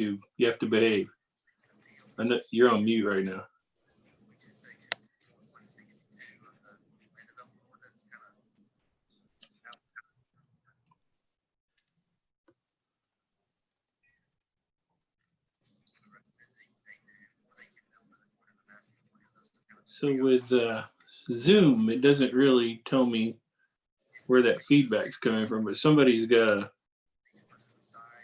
You have to behave. I know you're on mute right now. So with Zoom, it doesn't really tell me where that feedback's coming from, but somebody's got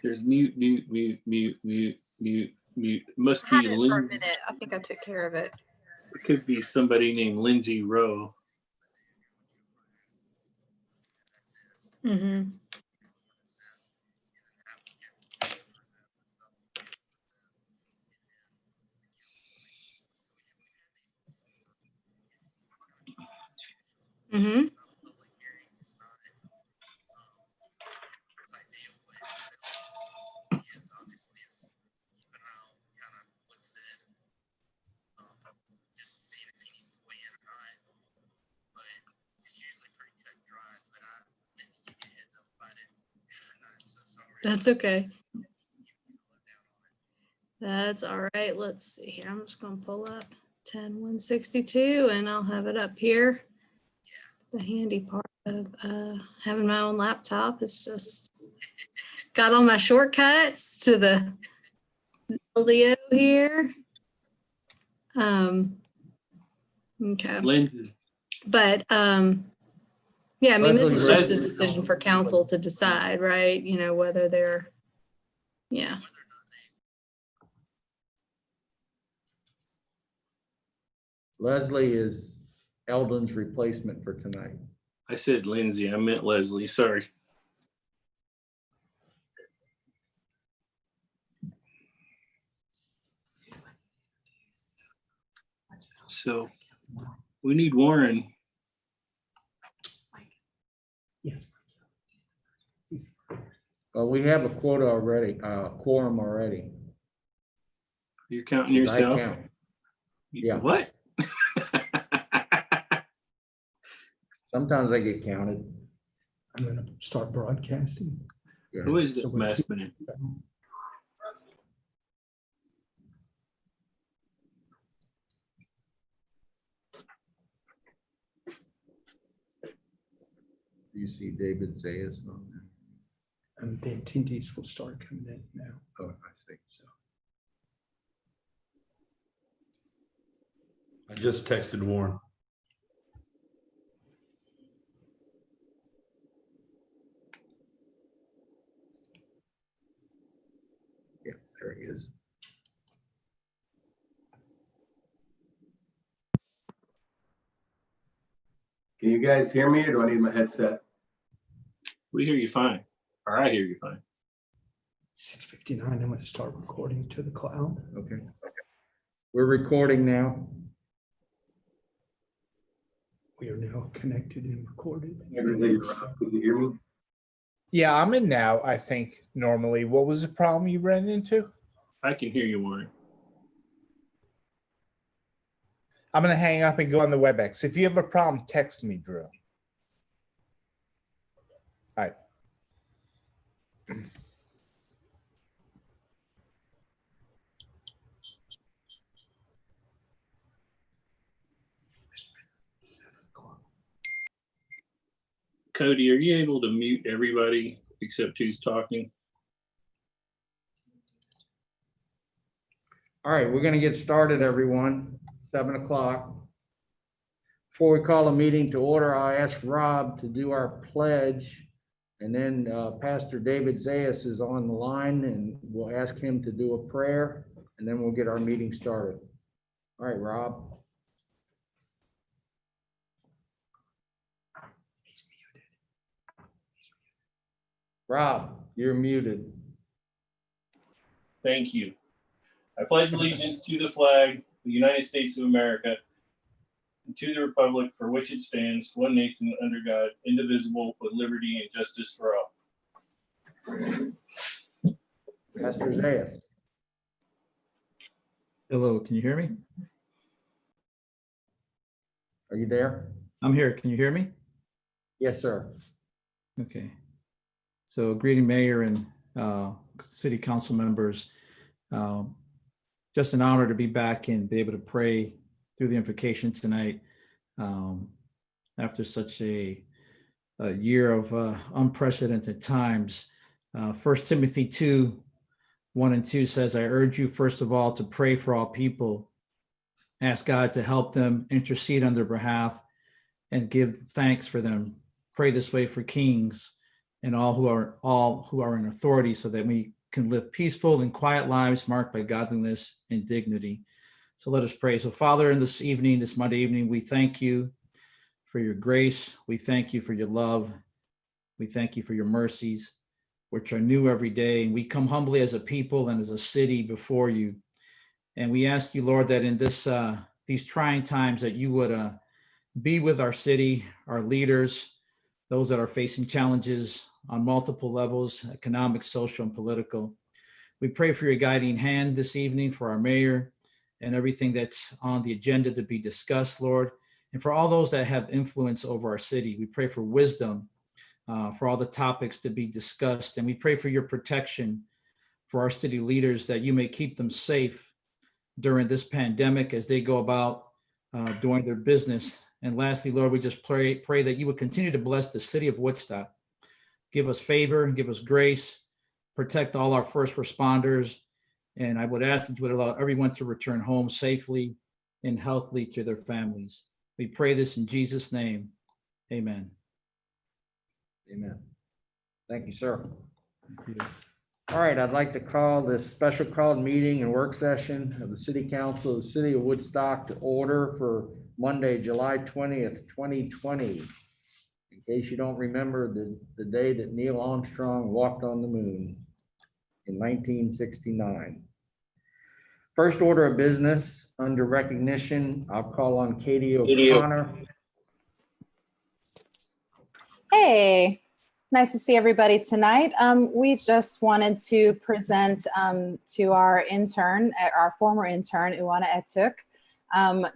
there's mute, mute, mute, mute, mute, mute, mute. It must I had be it for a Lindsay. minute. I think I took care of it. It could be somebody named Lindsay Rowe. Mm-hmm. Mm-hmm. That's okay. That's all right. Let's see here. I'm just going to pull up 10.162 and I'll have it up here. The handy part of having my own laptop is just got all my shortcuts to the LDO here. Okay. Lindsay. But yeah, I mean, this is just a Leslie. decision for council to decide, right? You know, whether they're, yeah. Leslie is Eldon's replacement for tonight. I said Lindsay. I meant Leslie. Sorry. So we need Warren. Yes. Well, we have a quota already, quorum already. You're counting 'Cause I yourself. count. Yeah. What? Sometimes I get counted. I'm going to start broadcasting. Yeah. Who is this So we're mask man? You see David Zayas on there. And the attendees will start coming in now. Oh, I see. So I just texted Warren. yeah, there he is. Can you guys hear me or do I need my headset? We hear you fine. Or I hear you fine. 6:59, I'm going to start recording to the cloud. Okay. We're recording now. We are now connected and recorded. Everybody, Rob, can you hear me? Yeah, I'm in now, I think, normally. What was the problem you ran into? I can hear you, Warren. I'm going to hang up and go on the WebEx. If you have a problem, text me, Drew. All right. Cody, are you able to mute everybody except who's talking? All right, we're going to get started, everyone. 7 o'clock. Before we call a meeting to order, I ask Rob to do our pledge. And then Pastor David Zayas is on the line and we'll ask him to do a prayer and then we'll get our meeting started. All right, Rob. Rob, you're muted. Thank you. I pledge allegiance to the flag of the United States of America and to the republic for which it stands, one nation under God, indivisible, with liberty and justice for all. Pastor Zayas. Hello, can you hear me? Are you there? I'm here. Can you hear me? Yes, sir. Okay. So greeting Mayor and City Council members. Just an honor to be back and be able to pray through the invocation tonight after such a year of unprecedented times. 1 Timothy 2:1-2 says, I urge you, first of all, to pray for all people. Ask God to help them, intercede on their behalf, and give thanks for them. Pray this way for kings and all who are in authority, so that we can live peaceful and quiet lives marked by godliness and dignity. So let us pray. So Father, in this evening, this Monday evening, we thank you for your grace. We thank you for your love. We thank you for your mercies, which are new every day. And we come humbly as a people and as a city before you. And we ask you, Lord, that in these trying times, that you would be with our city, our leaders, those that are facing challenges on multiple levels, economic, social, and political. We pray for your guiding hand this evening for our mayor and everything that's on the agenda to be discussed, Lord. And for all those that have influence over our city, we pray for wisdom for all the topics to be discussed. And we pray for your protection for our city leaders, that you may keep them safe during this pandemic as they go about doing their business. And lastly, Lord, we just pray that you would continue to bless the city of Woodstock. Give us favor, give us grace, protect all our first responders. And I would ask that you would allow everyone to return home safely and healthily to their families. We pray this in Jesus' name. Amen. Amen. Thank you, sir. All right, I'd like to call this special called meeting and work session of the City Council of the City of Woodstock to order for Monday, July 20th, 2020. In case you don't remember, the day that Neil Armstrong walked on the moon in 1969. First order of business under recognition, I'll call on Katie O'Connor. Hey, nice to see everybody tonight. We just wanted to present to our intern, our former intern, Uwana Etuk,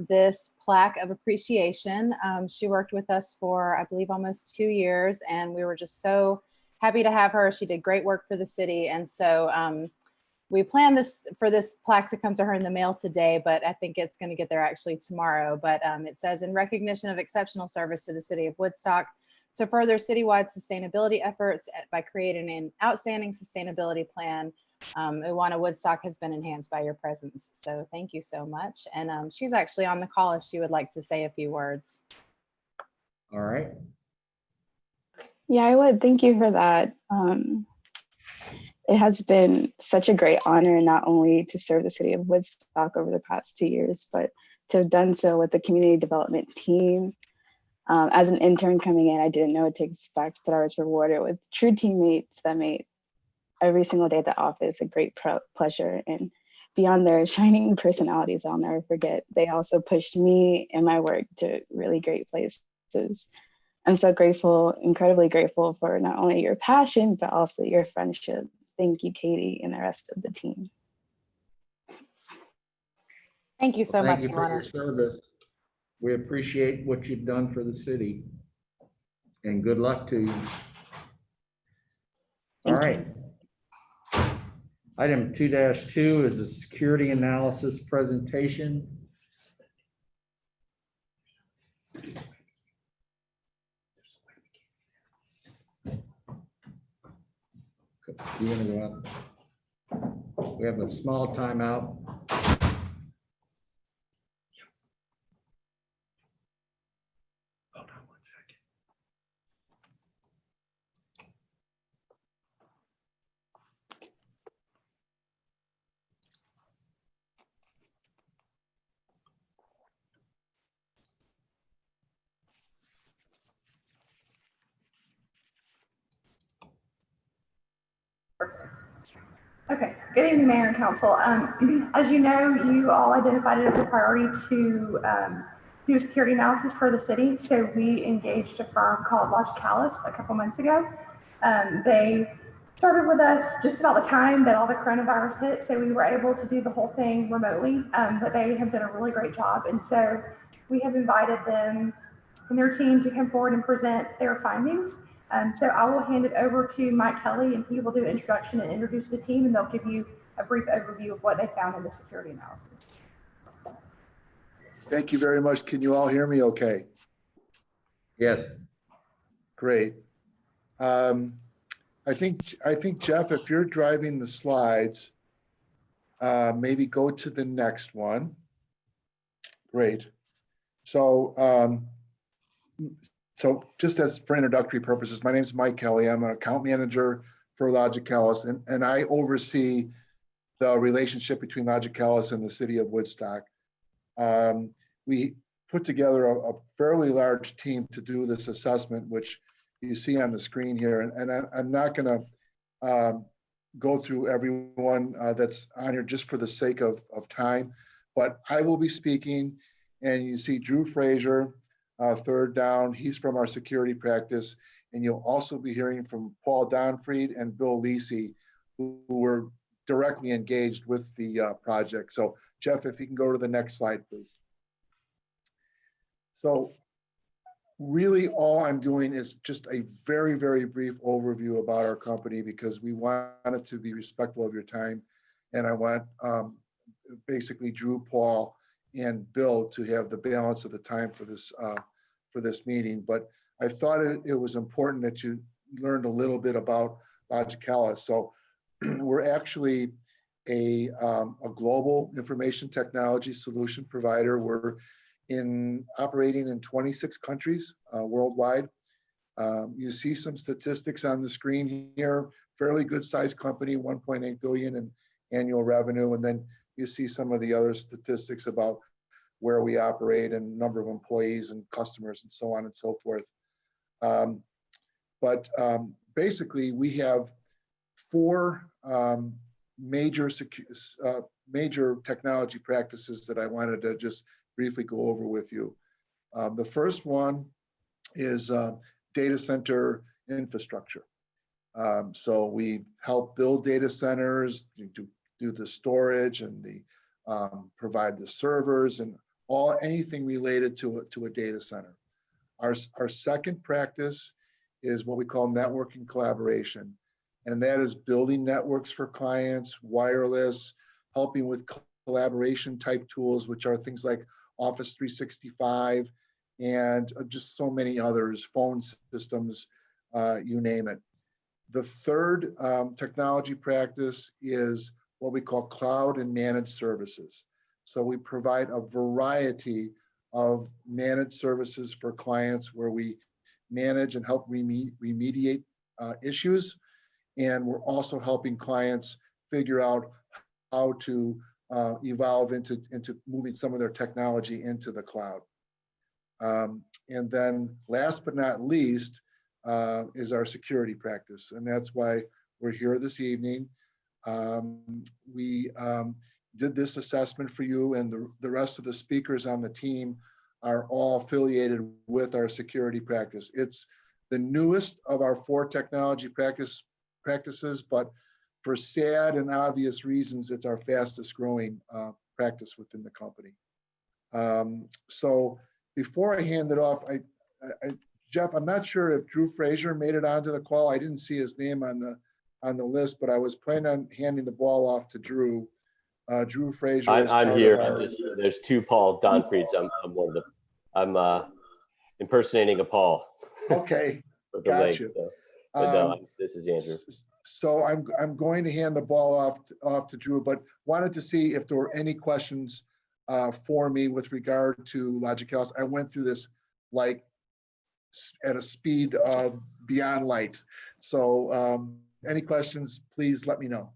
this plaque of appreciation. She worked with us for, I believe, almost 2 years, and we were just so happy to have her. She did great work for the city, and so we planned for this plaque to come to her in the mail today, but I think it's going to get there actually tomorrow. But it says, in recognition of exceptional service to the city of Woodstock, to further citywide sustainability efforts by creating an outstanding sustainability plan, Uwana Woodstock has been enhanced by your presence. So thank you so much. And she's actually on the call if she would like to say a few words. All right. Yeah, I would. Thank you for that. It has been such a great honor not only to serve the city of Woodstock over the past 2 years, but to have done so with the community development team. As an intern coming in, I didn't know what to expect, but I was rewarded with true teammates that made every single day at the office a great pleasure. And beyond their shining personalities, I'll never forget, they also pushed me and my work to really great places. I'm so grateful, incredibly grateful for not only your passion, but also your friendship. Thank you, Katie, and the rest of the team. Thank you so much, Thank you for your Uwana. service. We appreciate what you've done for the city, and good luck to you. All right. Item 2-2 is a security analysis presentation. You want to go out? We have a small timeout. Hold on 1 second. Okay, good evening, Mayor and Council. As you know, you all identified it as a priority to do a security analysis for the city. So we engaged a firm called Logicalis a couple months ago. They started with us just about the time that all the coronavirus hit. So we were able to do the whole thing remotely, but they have done a really great job. And so we have invited them and their team to come forward and present their findings. So I will hand it over to Mike Kelly, and he will do an introduction and introduce the team, and they'll give you a brief overview of what they found in the security analysis. Thank you very much. Can you all hear me okay? Yes. Great. I think Jeff, if you're driving the slides, maybe go to the next one. Great. So, so just as for introductory purposes, my name is Mike Kelly. I'm an account manager for Logicalis, and I oversee the relationship between Logicalis and the city of Woodstock. We put together a fairly large team to do this assessment, which you see on the screen here. And I'm not going to go through everyone that's on here just for the sake of time, but I will be speaking, and you see Drew Frazier, third down. He's from our security practice. And you'll also be hearing from Paul Donfried and Bill Lisi, who were directly engaged with the project. So Jeff, if you can go to the next slide, please. So really all I'm doing is just a very, very brief overview about our company, because we wanted to be respectful of your time. And I want basically Drew, Paul, and Bill to have the balance of the time for this meeting. But I thought it was important that you learned a little bit about Logicalis. So we're actually a global information technology solution provider. We're operating in 26 countries worldwide. You see some statistics on the screen here. Fairly good sized company, 1.8 billion in annual revenue. And then you see some of the other statistics about where we operate and number of employees and customers and so on and so forth. Basically, we have four major technology practices that I wanted to just briefly go over with you. The first one is data center infrastructure. So we help build data centers, do the storage and provide the servers and anything related to a data center. Our second practice is what we call networking collaboration. And that is building networks for clients, wireless, helping with collaboration type tools, which are things like Office 365 and just so many others, phone systems, you name it. The third technology practice is what we call cloud and managed services. So we provide a variety of managed services for clients where we manage and help remediate issues. And we're also helping clients figure out how to evolve into moving some of their technology into the cloud. And then last but not least is our security practice. And that's why we're here this evening. We did this assessment for you, and the rest of the speakers on the team are all affiliated with our security practice. It's the newest of our four technology practices, but for sad and obvious reasons, it's our fastest growing practice within the company. So before I hand it off, Jeff, I'm not sure if Drew Frazier made it onto the call. I didn't see his name on the list, but I was planning on handing the ball off to Drew. Drew Frazier. I'm here. There's two Paul Donfrieds. I'm one of them. I'm impersonating a Paul. Okay, gotcha. But no, this is Andrew. So I'm going to hand the ball off to Drew, but wanted to see if there were any questions for me with regard to Logicalis. I went through this like at a speed beyond light. So any questions, please let me know.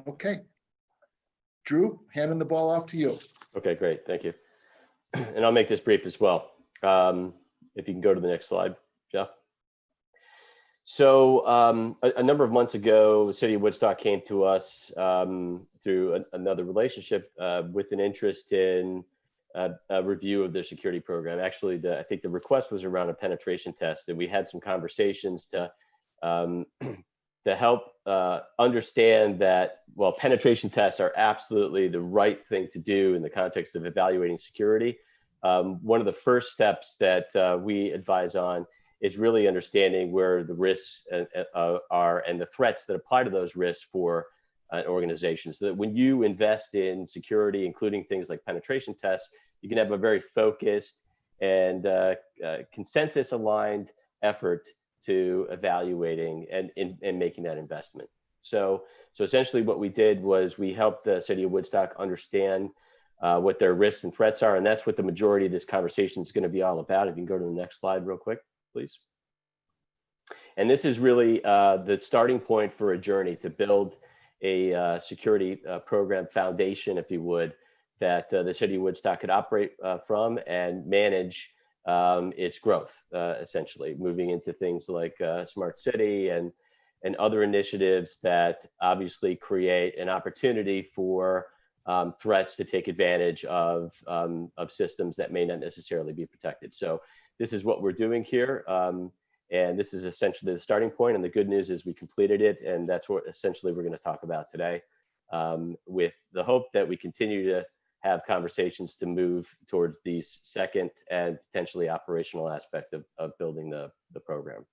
Okay. Drew, handing the ball off to you. Okay, great. Thank you. And I'll make this brief as well. If you can go to the next slide, Jeff. So a number of months ago, the city of Woodstock came to us through another relationship with an interest in a review of their security program. Actually, I think the request was around a penetration test, and we had some conversations to help understand that, well, penetration tests are absolutely the right thing to do in the context of evaluating security. One of the first steps that we advise on is really understanding where the risks are and the threats that apply to those risks for an organization, so that when you invest in security, including things like penetration tests, you can have a very focused and consensus aligned effort to evaluating and making that investment. So essentially what we did was we helped the city of Woodstock understand what their risks and threats are, and that's what the majority of this conversation is going to be all about. If you can go to the next slide real quick, please. And this is really the starting point for a journey to build a security program foundation, if you would, that the city of Woodstock could operate from and manage its growth, essentially moving into things like smart city and other initiatives that obviously create an opportunity for threats to take advantage of systems that may not necessarily be protected. So this is what we're doing here. And this is essentially the starting point. And the good news is we completed it. And that's what essentially we're going to talk about today, with the hope that we continue to have conversations to move towards these second and potentially operational aspects of building the program.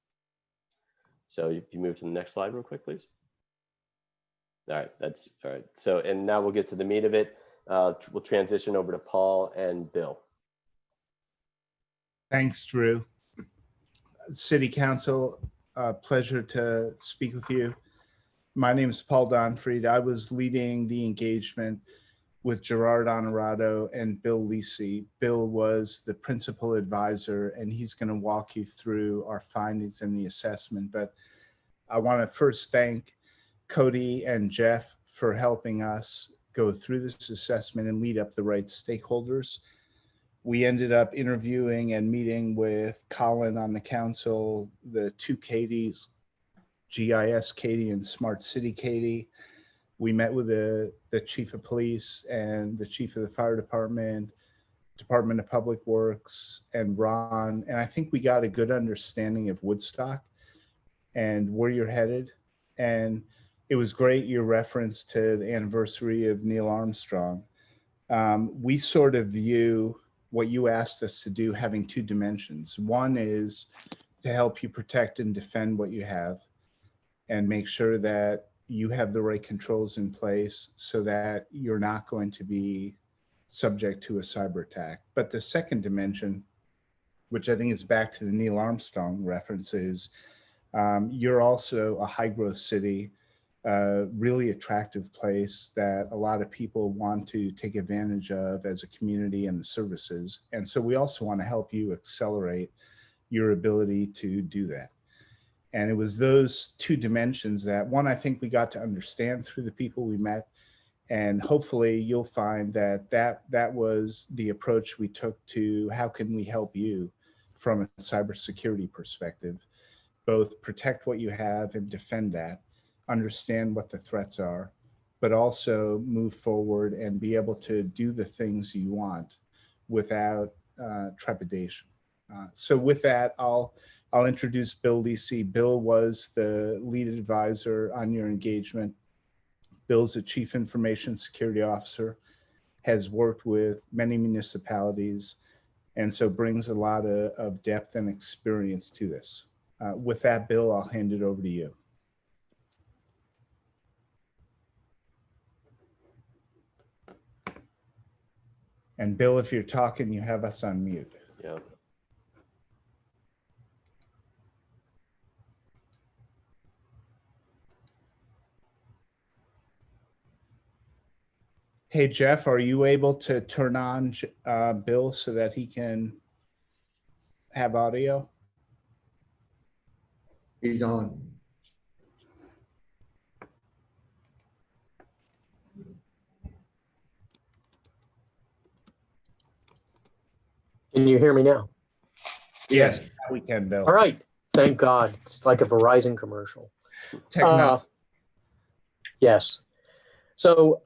So if you move to the next slide real quick, please. All right, that's all right. So, and now we'll get to the meat of it. We'll transition over to Paul and Bill. Thanks, Drew. City Council, pleasure to speak with you. My name is Paul Donfried. I was leading the engagement with Gerard Honorado and Bill Lisi. Bill was the principal advisor, and he's going to walk you through our findings and the assessment. But I want to first thank Cody and Jeff for helping us go through this assessment and lead up the right stakeholders. We ended up interviewing and meeting with Colin on the council, the two Katie's, GIS Katie and Smart City Katie. We met with the chief of police and the chief of the fire department, Department of Public Works, and Ron. And I think we got a good understanding of Woodstock and where you're headed. And it was great, your reference to the anniversary of Neil Armstrong. We sort of view what you asked us to do having two dimensions. One is to help you protect and defend what you have and make sure that you have the right controls in place so that you're not going to be subject to a cyber attack. But the second dimension, which I think is back to the Neil Armstrong references, you're also a high growth city, really attractive place that a lot of people want to take advantage of as a community and the services. And so we also want to help you accelerate your ability to do that. And it was those two dimensions that, one, I think we got to understand through the people we met, and hopefully you'll find that that was the approach we took to how can we help you from a cybersecurity perspective, both protect what you have and defend that, understand what the threats are, but also move forward and be able to do the things you want without trepidation. So with that, I'll introduce Bill Lisi. Bill was the lead advisor on your engagement. Bill's a chief information security officer, has worked with many municipalities, and so brings a lot of depth and experience to this. With that, Bill, I'll hand it over to you. And Bill, if you're talking, you have us on mute. Yeah. Hey, Jeff, are you able to turn on Bill so that he can have audio? He's on. Can you hear me now? Yes, we can, Bill. All right. Thank God. It's like a Verizon commercial. Yes. So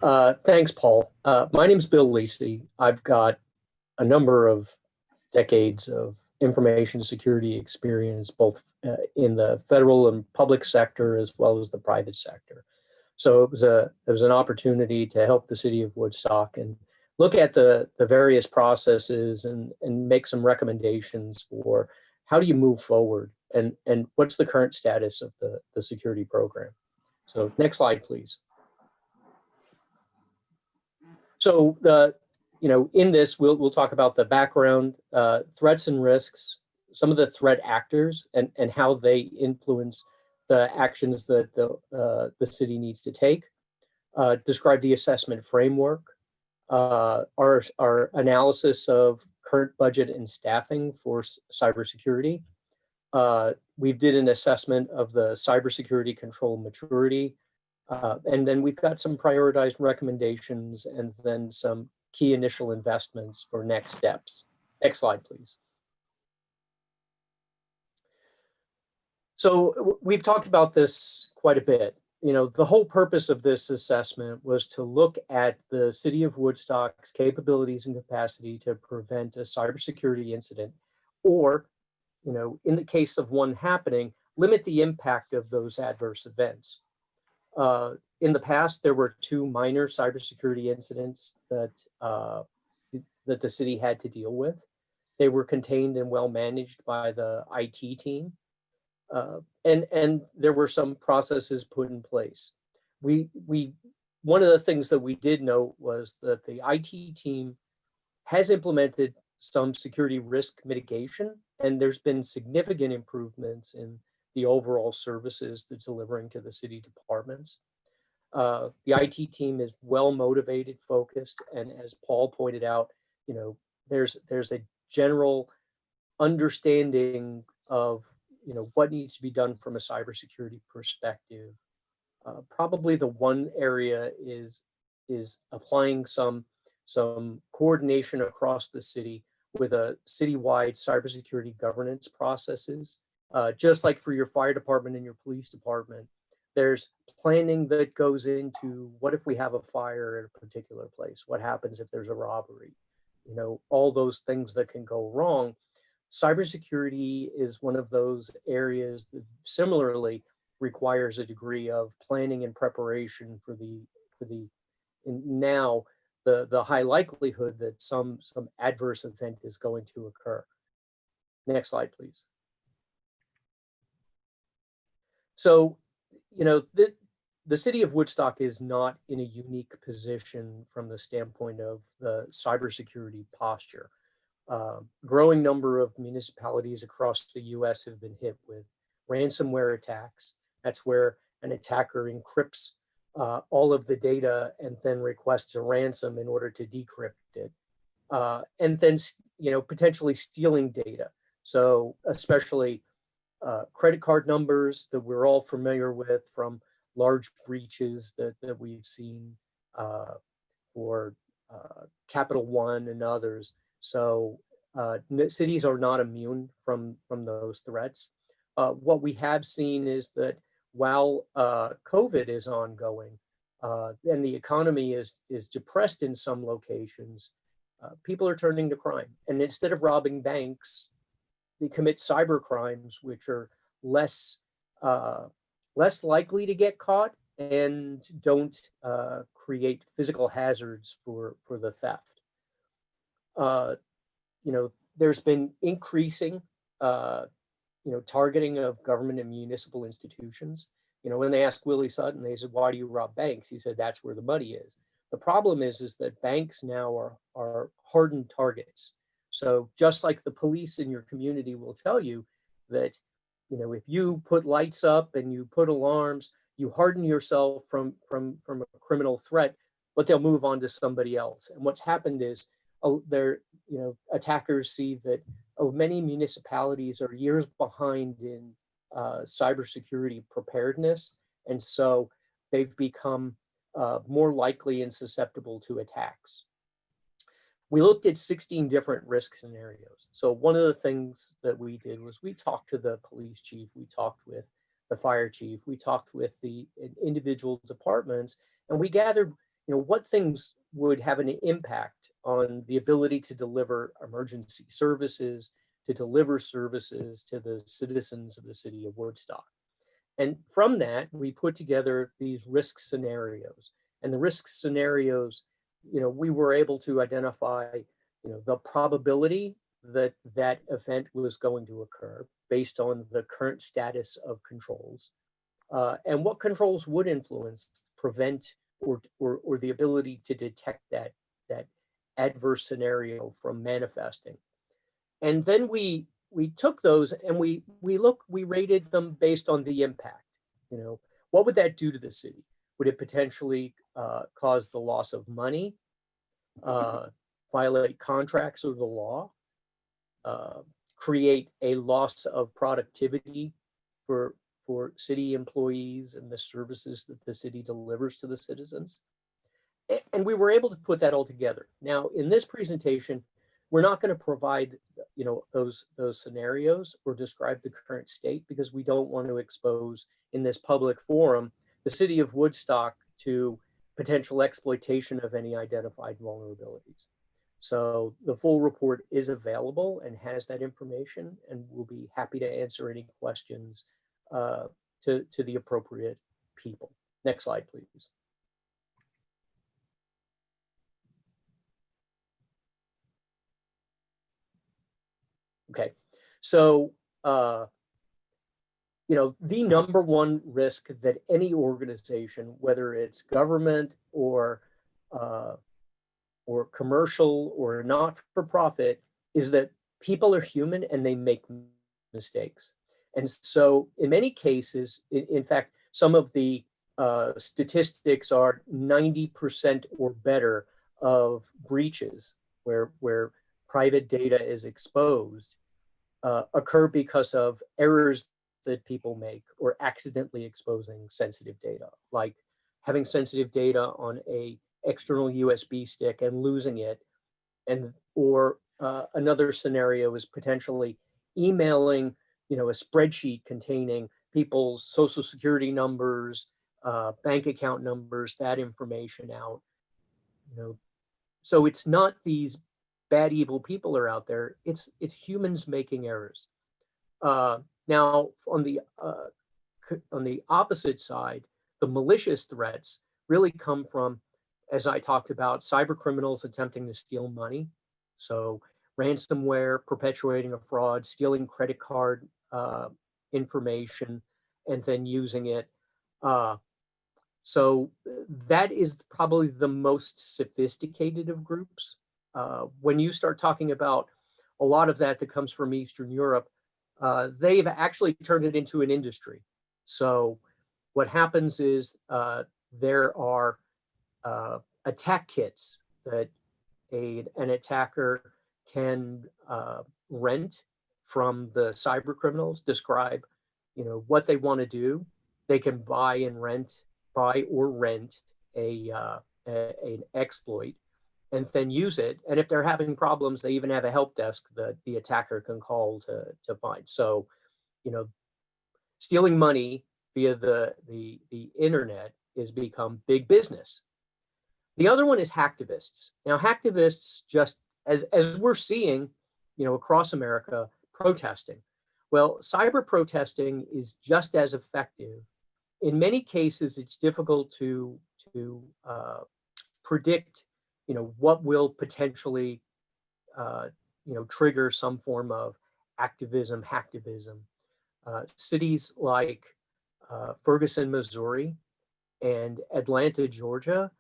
thanks, Paul. My name's Bill Lisi. I've got a number of decades of information security experience, both in the federal and public sector, as well as the private sector. So it was an opportunity to help the city of Woodstock and look at the various processes and make some recommendations for how do you move forward, and what's the current status of the security program? So next slide, please. So in this, we'll talk about the background, threats and risks, some of the threat actors, and how they influence the actions that the city needs to take. Describe the assessment framework, our analysis of current budget and staffing for cybersecurity. We did an assessment of the cybersecurity control maturity. And then we've got some prioritized recommendations and then some key initial investments for next steps. Next slide, please. So we've talked about this quite a bit. The whole purpose of this assessment was to look at the city of Woodstock's capabilities and capacity to prevent a cybersecurity incident, or, in the case of one happening, limit the impact of those adverse events. In the past, there were 2 minor cybersecurity incidents that the city had to deal with. They were contained and well managed by the IT team. And there were some processes put in place. One of the things that we did note was that the IT team has implemented some security risk mitigation, and there's been significant improvements in the overall services they're delivering to the city departments. The IT team is well motivated, focused, and as Paul pointed out, there's a general understanding of what needs to be done from a cybersecurity perspective. Probably the one area is applying some coordination across the city with a citywide cybersecurity governance processes. Just like for your fire department and your police department, there's planning that goes into what if we have a fire at a particular place? What happens if there's a robbery? All those things that can go wrong. Cybersecurity is one of those areas that similarly requires a degree of planning and preparation for the high likelihood that some adverse event is going to occur. Next slide, please. So, the city of Woodstock is not in a unique position from the standpoint of the cybersecurity posture. Growing number of municipalities across the US have been hit with ransomware attacks. That's where an attacker encrypts all of the data and then requests a ransom in order to decrypt it. And then, potentially stealing data. So especially credit card numbers that we're all familiar with from large breaches that we've seen for Capital One and others. So cities are not immune from those threats. What we have seen is that while COVID is ongoing and the economy is depressed in some locations, people are turning to crime. And instead of robbing banks, they commit cyber crimes, which are less likely to get caught and don't create physical hazards for the theft. There's been increasing, targeting of government and municipal institutions. When they asked Willie Sutton, they said, "Why do you rob banks?" He said, "That's where the money is." The problem is that banks now are hardened targets. So just like the police in your community will tell you that, if you put lights up and you put alarms, you harden yourself from a criminal threat, but they'll move on to somebody else. And what's happened is attackers see that many municipalities are years behind in cybersecurity preparedness. And so they've become more likely and susceptible to attacks. We looked at 16 different risk scenarios. So one of the things that we did was we talked to the police chief, we talked with the fire chief, we talked with the individual departments, and we gathered, what things would have an impact on the ability to deliver emergency services, to deliver services to the citizens of the city of Woodstock. And from that, we put together these risk scenarios. And the risk scenarios, we were able to identify, the probability that that event was going to occur based on the current status of controls, and what controls would influence, prevent, or the ability to detect that adverse scenario from manifesting. And then we took those and we rated them based on the impact. You know, what would that do to the city? Would it potentially cause the loss of money, violate contracts or the law, create a loss of productivity for city employees and the services that the city delivers to the citizens? And we were able to put that all together. Now, in this presentation, we're not going to provide, you know, those scenarios or describe the current state, because we don't want to expose in this public forum the city of Woodstock to potential exploitation of any identified vulnerabilities. So the full report is available and has that information, and we'll be happy to answer any questions to the appropriate people. Next slide, please. Okay, so you know, the number one risk that any organization, whether it's government or commercial or not-for-profit, is that people are human and they make mistakes. And so in many cases, in fact, some of the statistics are 90% or better of breaches where private data is exposed occur because of errors that people make or accidentally exposing sensitive data, like having sensitive data on a external USB stick and losing it. And or another scenario is potentially emailing, you know, a spreadsheet containing people's social security numbers, bank account numbers, that information out. You know, so it's not these bad, evil people are out there. It's humans making errors. Now, on the opposite side, the malicious threats really come from, as I talked about, cyber criminals attempting to steal money. So ransomware, perpetuating a fraud, stealing credit card information, and then using it. So that is probably the most sophisticated of groups. When you start talking about a lot of that comes from Eastern Europe, they've actually turned it into an industry. So what happens is there are attack kits that an attacker can rent from the cyber criminals, describe, you know, what they want to do. They can buy or rent an exploit and then use it. And if they're having problems, they even have a help desk that the attacker can call to find. So, you know, stealing money via the internet has become big business. The other one is hacktivists. Now, hacktivists, just as we're seeing, you know, across America, protesting. Well, cyber protesting is just as effective. In many cases, it's difficult to predict, you know, what will potentially, you know, trigger some form of activism, hacktivism. Cities like Ferguson, Missouri, and Atlanta, Georgia,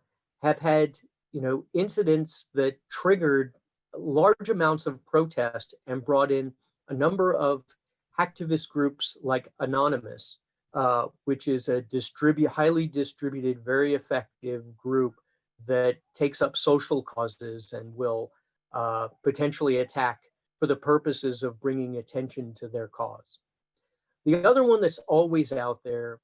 have had, you know, incidents that triggered large amounts of protest and brought in a number of hacktivist groups like Anonymous, which is a highly distributed, very effective group that takes up social causes and will potentially attack for the purposes of bringing attention to their cause. The other one that's always out there,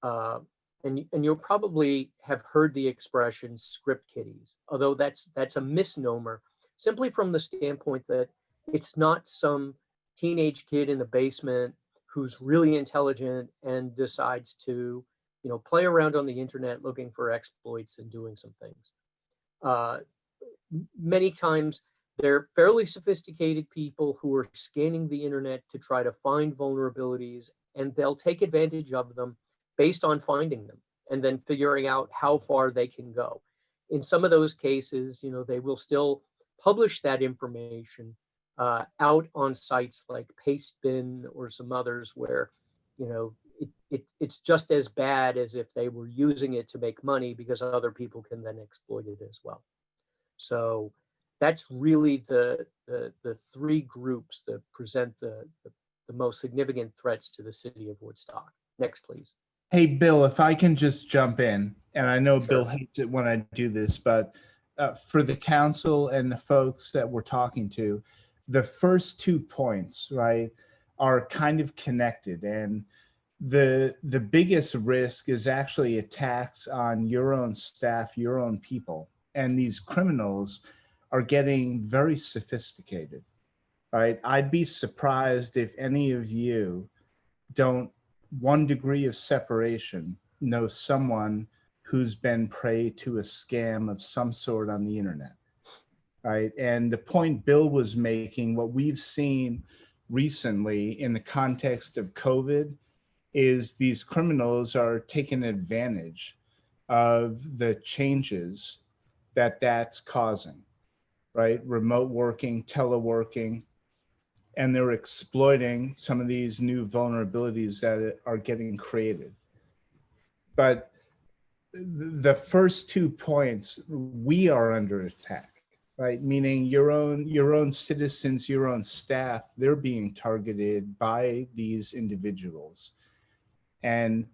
and you'll probably have heard the expression script kiddies, although that's a misnomer, simply from the standpoint that it's not some teenage kid in the basement who's really intelligent and decides to, you know, play around on the internet looking for exploits and doing some things. Many times they're fairly sophisticated people who are scanning the internet to try to find vulnerabilities, and they'll take advantage of them based on finding them and then figuring out how far they can go. In some of those cases, you know, they will still publish that information out on sites like Pastebin or some others where, you know, it's just as bad as if they were using it to make money, because other people can then exploit it as well. So that's really the three groups that present the most significant threats to the city of Woodstock. Next, please. Hey, Bill, if I can just jump in, and I know Sure. Bill hates it when I do this, but for the council and the folks that we're talking to, the first 2 points, right, are kind of connected. And the biggest risk is actually attacks on your own staff, your own people. And these criminals are getting very sophisticated, right? I'd be surprised if any of you don't, 1 degree of separation, know someone who's been prey to a scam of some sort on the internet, right? And the point Bill was making, what we've seen recently in the context of COVID, is these criminals are taking advantage of the changes that that's causing, right? Remote working, teleworking, and they're exploiting some of these new vulnerabilities that are getting created. But the first 2 points, we are under attack, right? Meaning your own citizens, your own staff, they're being targeted by these individuals. And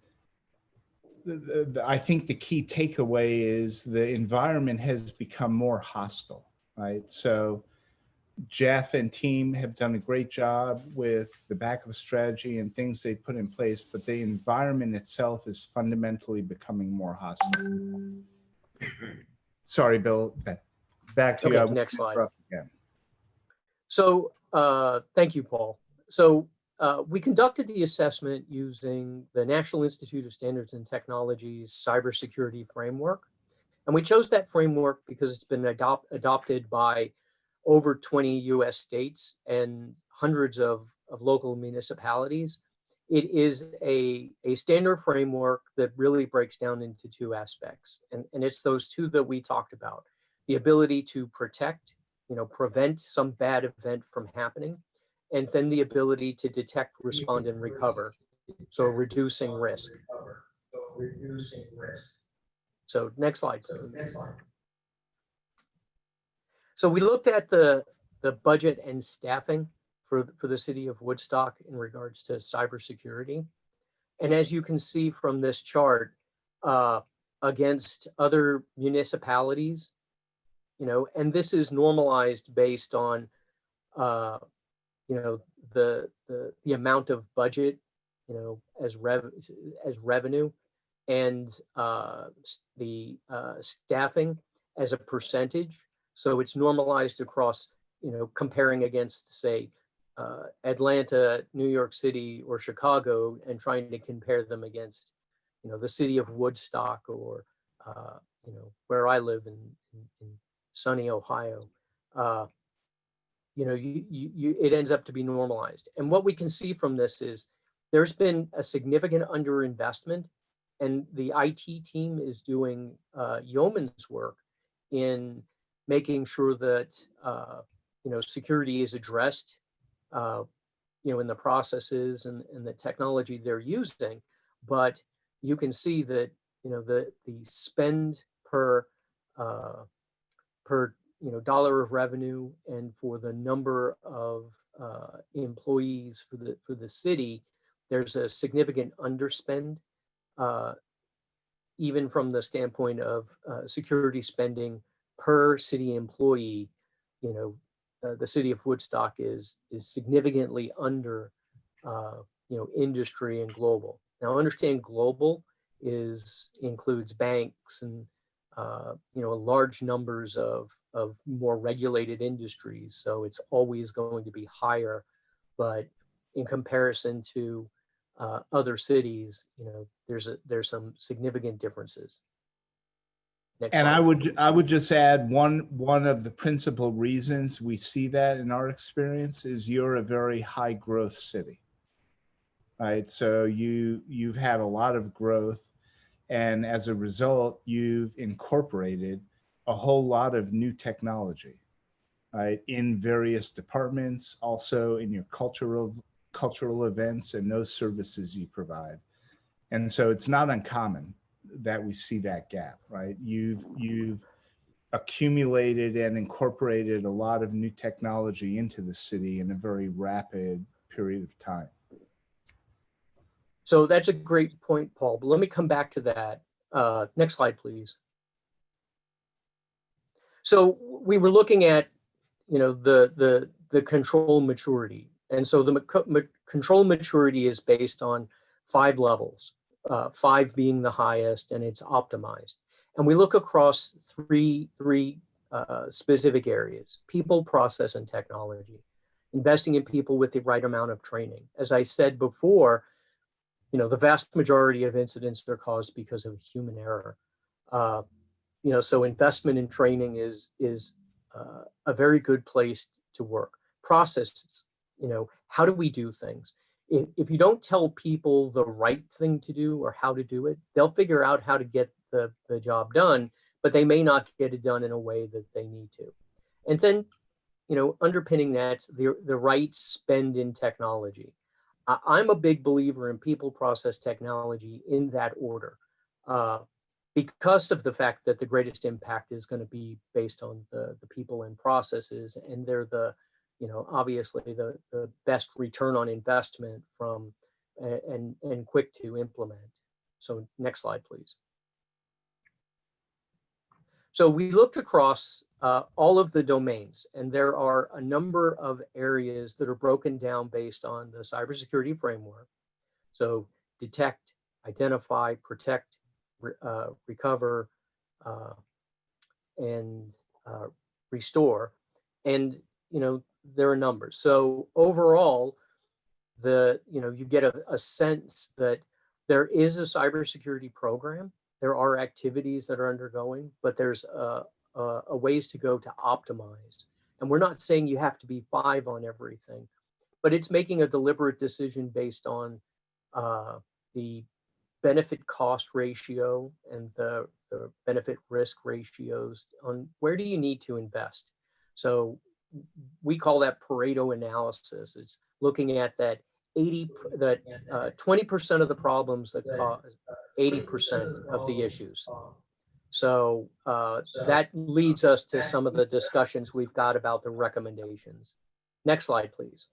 I think the key takeaway is the environment has become more hostile, right? So Jeff and team have done a great job with the backup strategy and things they've put in place, but the environment itself is fundamentally becoming more hostile. Sorry, Bill, back to you. Okay, next slide. Again. So thank you, Paul. So we conducted the assessment using the National Institute of Standards and Technology's cybersecurity framework. And we chose that framework because it's been adopted by over 20 US states and hundreds of local municipalities. It is a standard framework that really breaks down into 2 aspects. And it's those 2 that we talked about: the ability to protect, prevent some bad event from happening, and then the ability to detect, respond, and recover. So reducing risk. So next slide, please. So we looked at the budget and staffing for the city of Woodstock in regards to cybersecurity. And as you can see from this chart, against other municipalities, and this is normalized based on, the amount of budget, as revenue, and the staffing as a percentage. So it's normalized across, comparing against, say, Atlanta, New York City, or Chicago, and trying to compare them against, the city of Woodstock, or, where I live in sunny Ohio. It ends up to be normalized. And what we can see from this is there's been a significant underinvestment, and the IT team is doing yeoman's work in making sure that security is addressed, in the processes and the technology they're using. But you can see that the spend per dollar of revenue, and for the number of employees for the city, there's a significant underspend, even from the standpoint of security spending per city employee. The city of Woodstock is significantly under industry and global. Now, understand global includes banks and large numbers of more regulated industries. So it's always going to be higher, but in comparison to other cities, there's some significant differences. Next And slide. I would just add one of the principal reasons we see that in our experience is you're a very high growth city, right? So you've had a lot of growth, and as a result, you've incorporated a whole lot of new technology, right, in various departments, also in your cultural events and those services you provide. And so it's not uncommon that we see that gap, right? You've accumulated and incorporated a lot of new technology into the city in a very rapid period of time. So that's a great point, Paul, but let me come back to that. Next slide, please. So we were looking at, the control maturity. And so the control maturity is based on 5 levels, 5 being the highest, and it's optimized. And we look across three specific areas: people, process, and technology. Investing in people with the right amount of training. As I said before, the vast majority of incidents are caused because of human error. So investment in training is a very good place to work. Processes, how do we do things? If you don't tell people the right thing to do or how to do it, they'll figure out how to get the job done, but they may not get it done in a way that they need to. And then, underpinning that, the right spend in technology. I'm a big believer in people, process, technology in that order, because of the fact that the greatest impact is going to be based on the people and processes, and they're obviously the best return on investment from and quick to implement. So next slide, please. So we looked across all of the domains, and there are a number of areas that are broken down based on the cybersecurity framework. So detect, identify, protect, recover, and restore. And, there are numbers. So overall, you get a sense that there is a cybersecurity program. There are activities that are undergoing, but there's a ways to go to optimize. And we're not saying you have to be 5 on everything, but it's making a deliberate decision based on the benefit cost ratio and the benefit risk ratios on where do you need to invest. So we call that Pareto analysis. It's looking at that 20% of the problems that cause 80% of the issues. So that leads us to some of the discussions we've got about the recommendations. Next slide, please.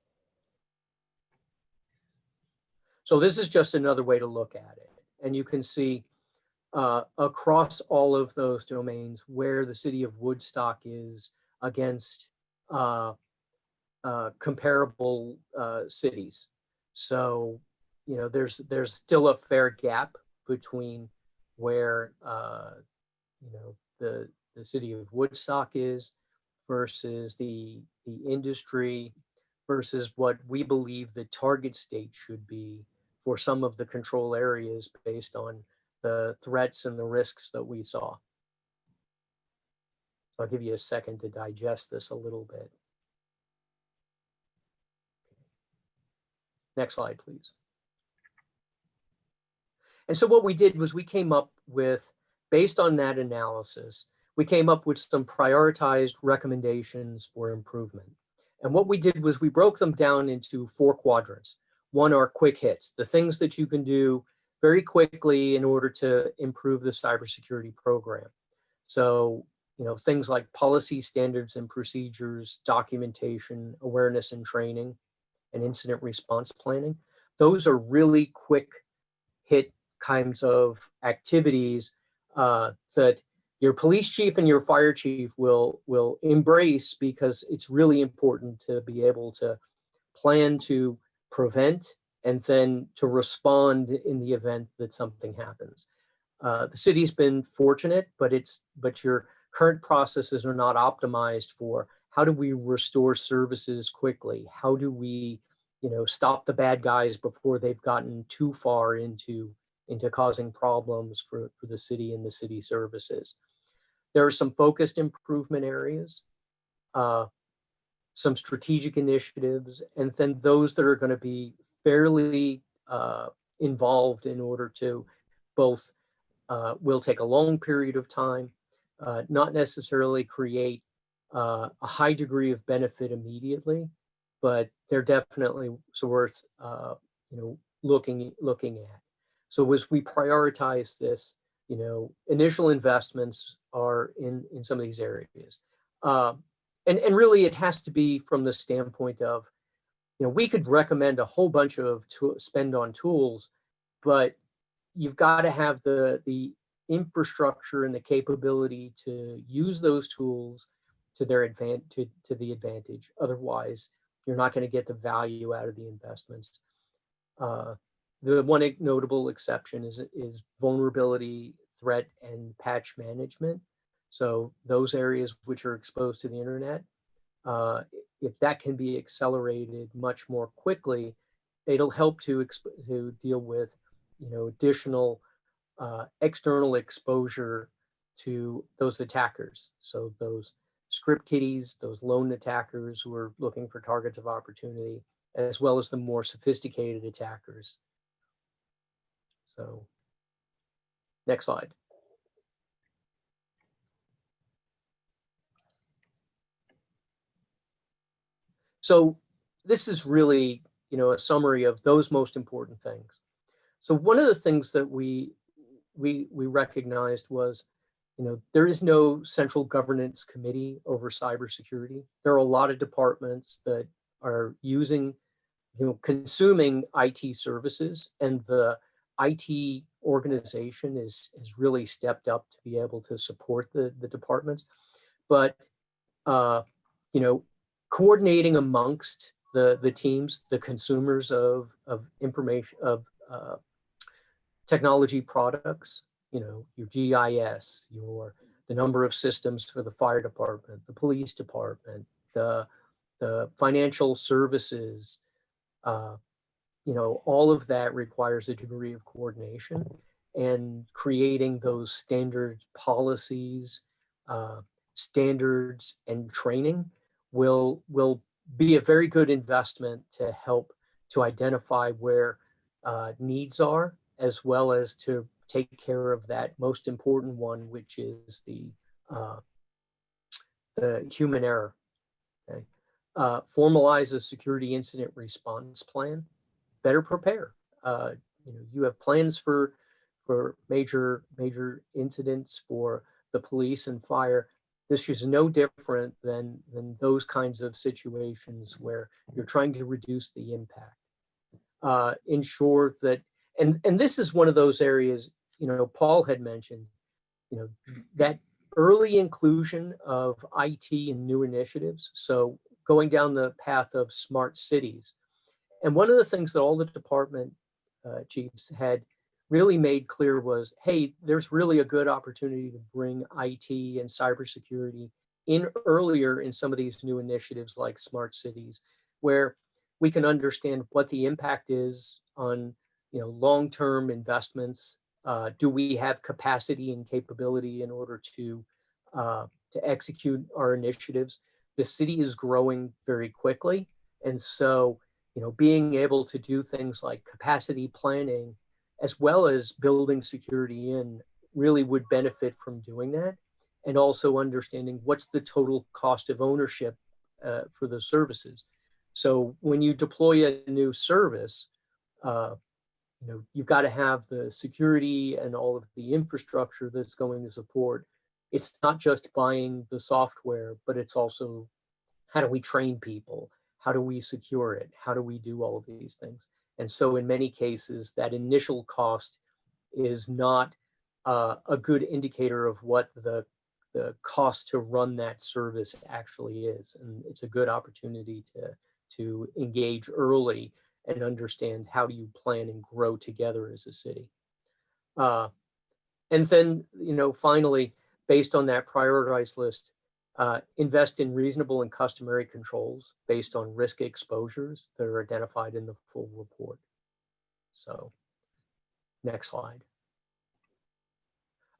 So this is just another way to look at it. And you can see across all of those domains where the city of Woodstock is against comparable cities. So, there's still a fair gap between where, the city of Woodstock is versus the industry versus what we believe the target state should be for some of the control areas based on the threats and the risks that we saw. I'll give you a second to digest this a little bit. Next slide, please. And so what we did was we came up with, based on that analysis, we came up with some prioritized recommendations for improvement. And what we did was we broke them down into 4 quadrants. One are quick hits, the things that you can do very quickly in order to improve the cybersecurity program. So, things like policy, standards, and procedures, documentation, awareness and training, and incident response planning. Those are really quick hit kinds of activities that your police chief and your fire chief will embrace, because it's really important to be able to plan to prevent and then to respond in the event that something happens. The city's been fortunate, but your current processes are not optimized for how do we restore services quickly? How do we, stop the bad guys before they've gotten too far into causing problems for the city and the city services? There are some focused improvement areas, some strategic initiatives, and then those that are going to be fairly involved in order to both will take a long period of time, not necessarily create a high degree of benefit immediately, but they're definitely worth looking at. So as we prioritize this, initial investments are in some of these areas. And really it has to be from the standpoint of, we could recommend a whole bunch of spend on tools, but you've got to have the infrastructure and the capability to use those tools to their the advantage. Otherwise, you're not going to get the value out of the investments. The one notable exception is vulnerability, threat, and patch management. So those areas which are exposed to the internet, if that can be accelerated much more quickly, it'll help to deal with additional external exposure to those attackers. So those script kiddies, those lone attackers who are looking for targets of opportunity, as well as the more sophisticated attackers. So next slide. So this is really, a summary of those most important things. So one of the things that we recognized was, there is no central governance committee over cybersecurity. There are a lot of departments that are using, consuming IT services, and the IT organization has really stepped up to be able to support the departments. But, coordinating amongst the teams, the consumers of information, of technology products, your GIS, the number of systems for the fire department, the police department, the financial services, all of that requires a degree of coordination, and creating those standard policies, standards, and training will be a very good investment to help to identify where needs are, as well as to take care of that most important one, which is the human error. Okay? Formalize a security incident response plan. Better prepare. You have plans for major incidents for the police and fire. This is no different than those kinds of situations where you're trying to reduce the impact. Ensure that, and this is one of those areas, Paul had mentioned, that early inclusion of IT in new initiatives. So going down the path of smart cities. And one of the things that all the department chiefs had really made clear was, hey, there's really a good opportunity to bring IT and cybersecurity in earlier in some of these new initiatives like smart cities, where we can understand what the impact is on long-term investments. Do we have capacity and capability in order to execute our initiatives? The city is growing very quickly, and so being able to do things like capacity planning, as well as building security in, really would benefit from doing that, and also understanding what's the total cost of ownership for the services. So when you deploy a new service, you've got to have the security and all of the infrastructure that's going to support. It's not just buying the software, but it's also, how do we train people? How do we secure it? How do we do all of these things? And so in many cases, that initial cost is not a good indicator of what the cost to run that service actually is. And it's a good opportunity to engage early and understand how do you plan and grow together as a city. And then, finally, based on that prioritized list, invest in reasonable and customary controls based on risk exposures that are identified in the full report. So next slide.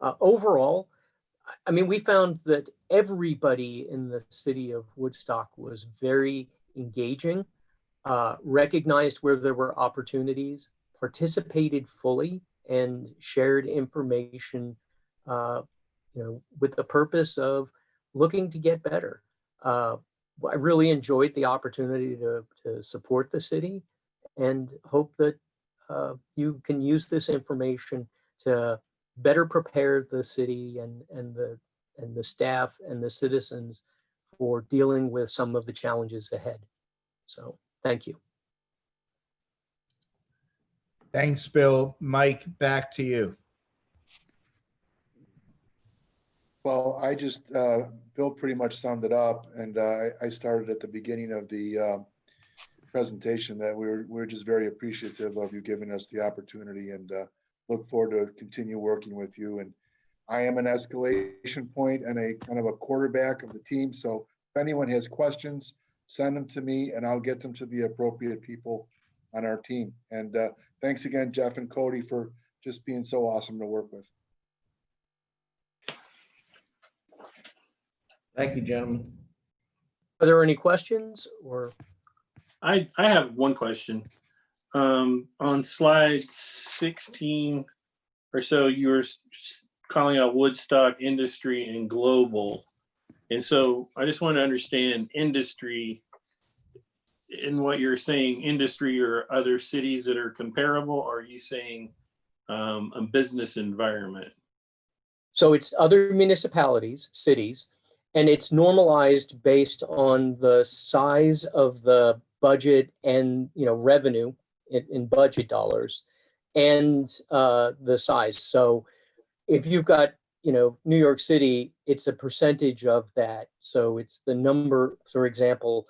Overall, we found that everybody in the city of Woodstock was very engaging, recognized where there were opportunities, participated fully, and shared information with the purpose of looking to get better. I really enjoyed the opportunity to support the city, and hope that you can use this information to better prepare the city and the staff and the citizens for dealing with some of the challenges ahead. So thank you. Thanks, Bill. Mike, back to you. Well, I just, Bill pretty much summed it up, and I started at the beginning of the presentation that we're just very appreciative of you giving us the opportunity, and look forward to continue working with you. And I am an escalation point and a kind of a quarterback of the team. So if anyone has questions, send them to me and I'll get them to the appropriate people on our team. And thanks again, Jeff and Cody, for just being so awesome to work with. Thank you, gentlemen. Are there any questions or? I have one question. On slide 16 or so, you were calling out Woodstock, industry, and global. And so I just want to understand industry in what you're saying, industry or other cities that are comparable, or are you saying a business environment? So it's other municipalities, cities, and it's normalized based on the size of the budget and revenue in budget dollars and the size. So if you've got New York City, it's a percentage of that. So it's the number, for example,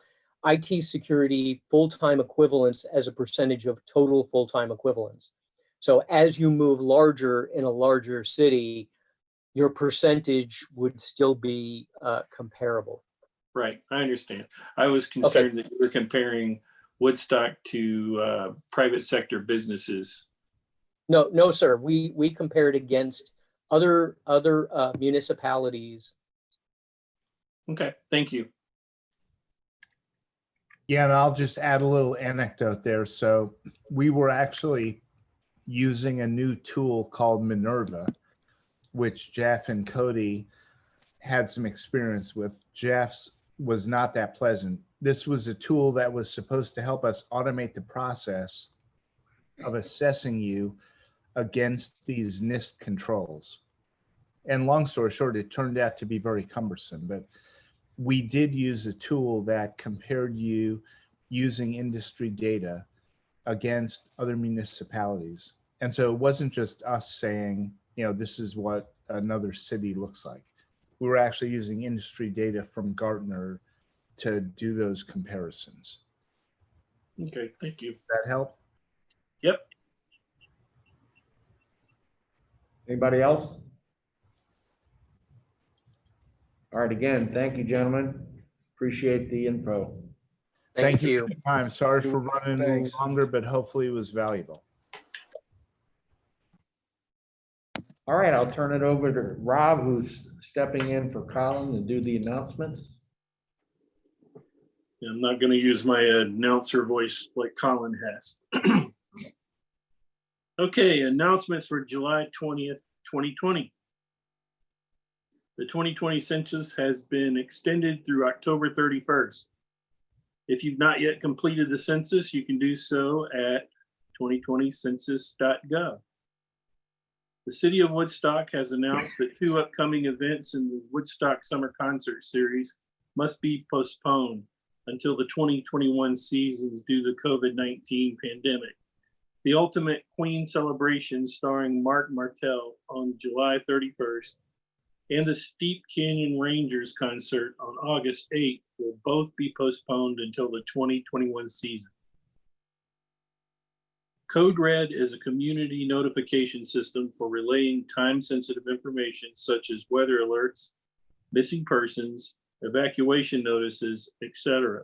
IT security full-time equivalents as a percentage of total full-time equivalents. So as you move larger in a larger city, your percentage would still be comparable. Right, I understand. I was concerned that you were comparing Woodstock to private sector businesses. No, sir. We compared against other municipalities. Okay, thank you. Yeah, and I'll just add a little anecdote there. So we were actually using a new tool called Minerva, which Jeff and Cody had some experience with. Jeff's was not that pleasant. This was a tool that was supposed to help us automate the process of assessing you against these NIST controls. And long story short, it turned out to be very cumbersome, but we did use a tool that compared you using industry data against other municipalities. And so it wasn't just us saying, this is what another city looks like. We were actually using industry data from Gartner to do those comparisons. Okay, thank you. Does that help? Yep. Anybody else? All right, again, thank you, gentlemen. Appreciate the info. Thank you. For your time. Sorry for running a Thanks. little longer, but hopefully it was valuable. All right, I'll turn it over to Rob, who's stepping in for Colin to do the announcements. Yeah, I'm not going to use my announcer voice like Colin has. Okay, announcements for July 20th, 2020. The 2020 census has been extended through October 31st. If you've not yet completed the census, you can do so at 2020census.gov. The City of Woodstock has announced that 2 upcoming events in the Woodstock Summer Concert Series must be postponed until the 2021 seasons due to the COVID-19 pandemic. The Ultimate Queen Celebration starring Mark Martell on July 31st and the Steep Canyon Rangers concert on August 8th will both be postponed until the 2021 season. Code Red is a community notification system for relaying time-sensitive information such as weather alerts, missing persons, evacuation notices, etc.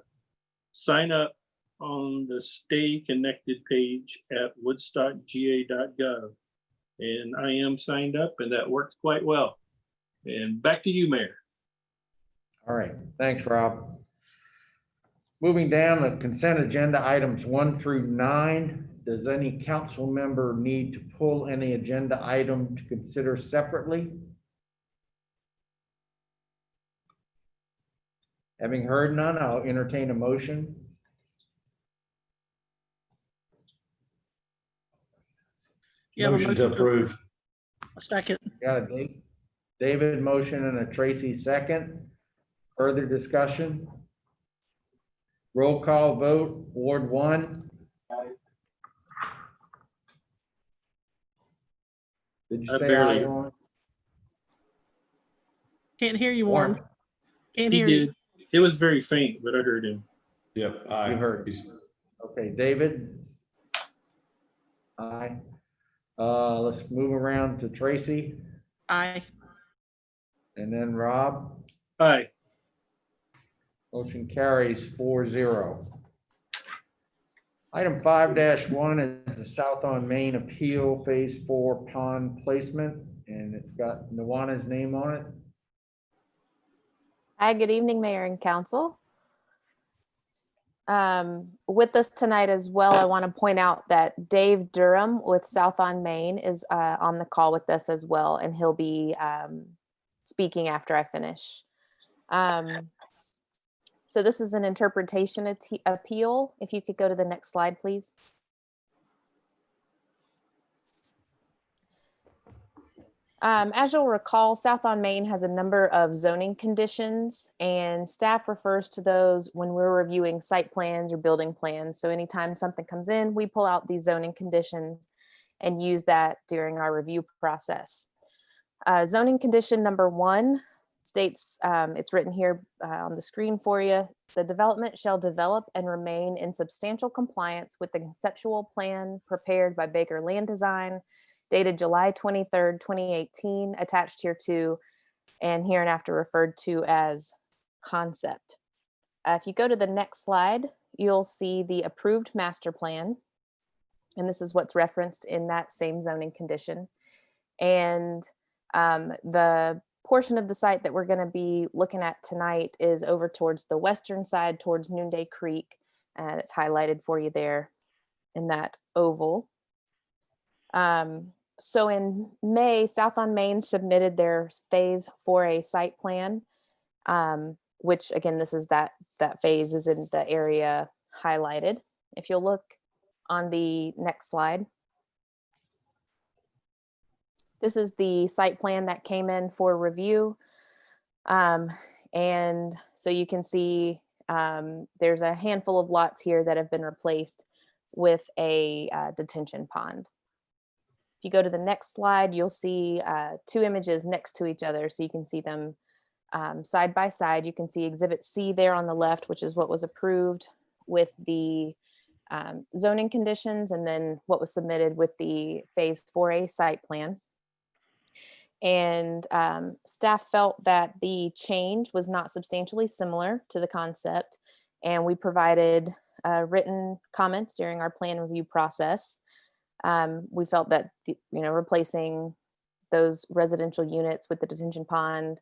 Sign up on the Stay Connected page at woodstockga.gov. And I am signed up and that works quite well. And back to you, Mayor. All right, thanks, Rob. Moving down the consent agenda, items 1 through 9. Does any council member need to pull any agenda item to consider separately? Having heard none, I'll entertain a motion. You have a Motion to approve. A second. Got a David motion and a Tracy second. Further discussion? Roll call vote, Ward 1. Did you I say barely- aye, Warren? Can't hear you, Warren. Warren, Can't He hear you. did. It was very faint, but I heard him. Yep, aye. you heard. Okay, David? Aye. Let's move around to Tracy Aye. and then Rob. Aye. Motion carries 4-0. Item 5-1 is the South on Main Appeal Phase 4 Pond Placement, and it's got Nawana's name on it. Hi, good evening, Mayor and Council. With us tonight as well, I want to point out that Dave Durham with South on Main is on the call with us as well, and he'll be speaking after I finish. So this is an interpretation appeal. If you could go to the next slide, please. As you'll recall, South on Main has a number of zoning conditions, and staff refers to those when we're reviewing site plans or building plans. So anytime something comes in, we pull out these zoning conditions and use that during our review process. Zoning condition number 1 states, it's written here on the screen for you, the development shall develop and remain in substantial compliance with the conceptual plan prepared by Baker Land Design, dated July 23rd, 2018, attached here to, and hereinafter referred to as concept. If you go to the next slide, you'll see the approved master plan. And this is what's referenced in that same zoning condition. And the portion of the site that we're going to be looking at tonight is over towards the western side, towards Noonday Creek. And it's highlighted for you there in that oval. So in May, South on Main submitted their Phase 4A site plan, which again, this is that phase is in the area highlighted. If you'll look on the next slide. This is the site plan that came in for review. And so you can see there's a handful of lots here that have been replaced with a detention pond. If you go to the next slide, you'll see 2 images next to each other. So you can see them side by side. You can see Exhibit C there on the left, which is what was approved with the zoning conditions, and then what was submitted with the Phase 4A site plan. And staff felt that the change was not substantially similar to the concept, and we provided written comments during our plan review process. We felt that replacing those residential units with the detention pond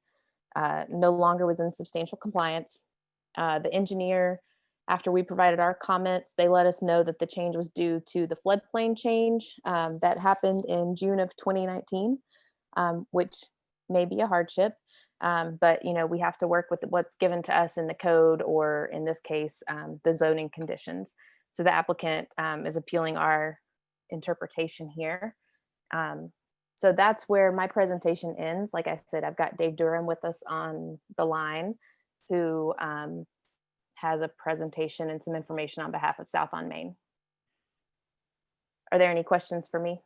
no longer was in substantial compliance. The engineer, after we provided our comments, they let us know that the change was due to the floodplain change that happened in June of 2019. Which may be a hardship, but we have to work with what's given to us in the code, or in this case, the zoning conditions. So the applicant is appealing our interpretation here. So that's where my presentation ends. Like I said, I've got Dave Durham with us on the line, who has a presentation and some information on behalf of South on Main. Are there any questions for me?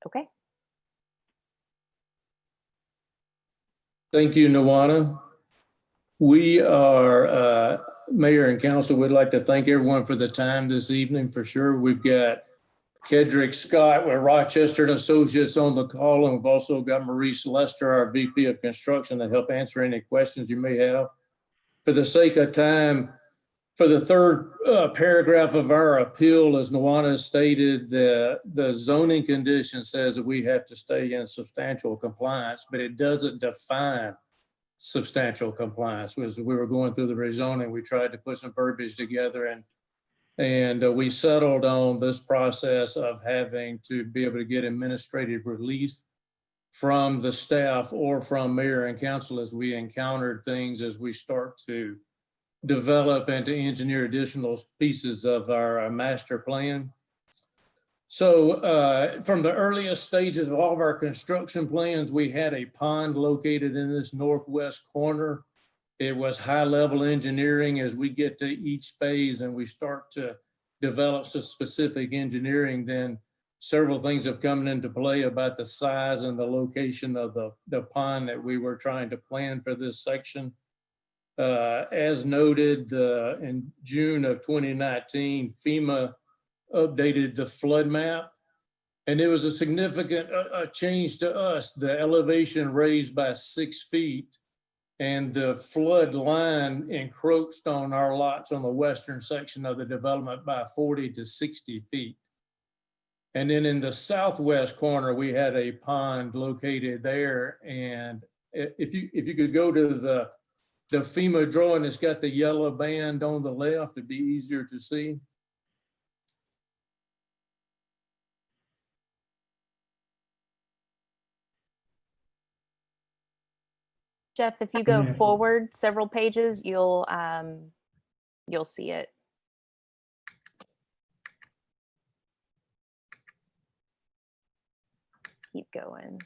Okay. Thank you, Nawana. We are, Mayor and Council, would like to thank everyone for the time this evening, for sure. We've got Kedrick Scott with Rochester and Associates on the call, and we've also got Maurice Lester, our VP of Construction, to help answer any questions you may have. For the sake of time, for the third paragraph of our appeal, as Nawana stated, the zoning condition says that we have to stay in substantial compliance, but it doesn't define substantial compliance. As we were going through the rezoning, we tried to put some verbiage together, and we settled on this process of having to be able to get administrative relief from the staff or from mayor and council as we encountered things as we start to develop and to engineer additional pieces of our master plan. So from the earliest stages of all of our construction plans, we had a pond located in this northwest corner. It was high-level engineering. As we get to each phase and we start to develop some specific engineering, then several things have come into play about the size and the location of the pond that we were trying to plan for this section. As noted, in June of 2019, FEMA updated the flood map, and it was a significant change to us. The elevation raised by 6 feet, and the flood line encroached on our lots on the western section of the development by 40 to 60 feet. And then in the southwest corner, we had a pond located there. And if you could go to the FEMA drawing, it's got the yellow band on the left, it'd be easier to see. Jeff, if you go forward several pages, you'll see it. Keep going.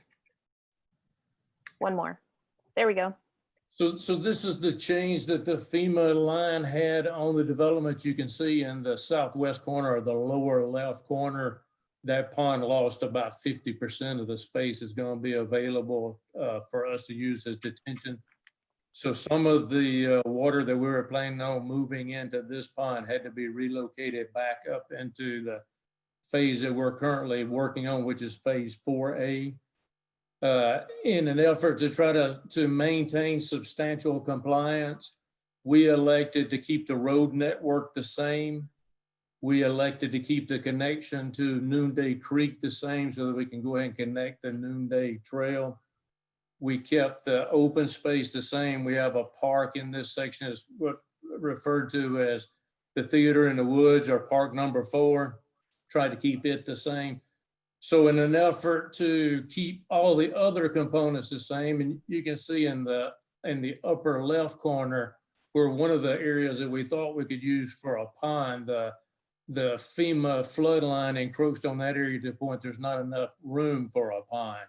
One more. There we go. So this is the change that the FEMA line had on the development. You can see in the southwest corner or the lower left corner, that pond lost about 50% of the space is going to be available for us to use as detention. So some of the water that we were planning on moving into this pond had to be relocated back up into the phase that we're currently working on, which is phase 4A. In an effort to try to maintain substantial compliance, we elected to keep the road network the same. We elected to keep the connection to Noonday Creek the same so that we can go ahead and connect the Noonday Trail. We kept the open space the same. We have a park in this section, is what referred to as the Theater in the Woods, or park number 4. Tried to keep it the same. So in an effort to keep all the other components the same, and you can see in the upper left corner where one of the areas that we thought we could use for a pond, the FEMA flood line encroached on that area to the point there's not enough room for a pond.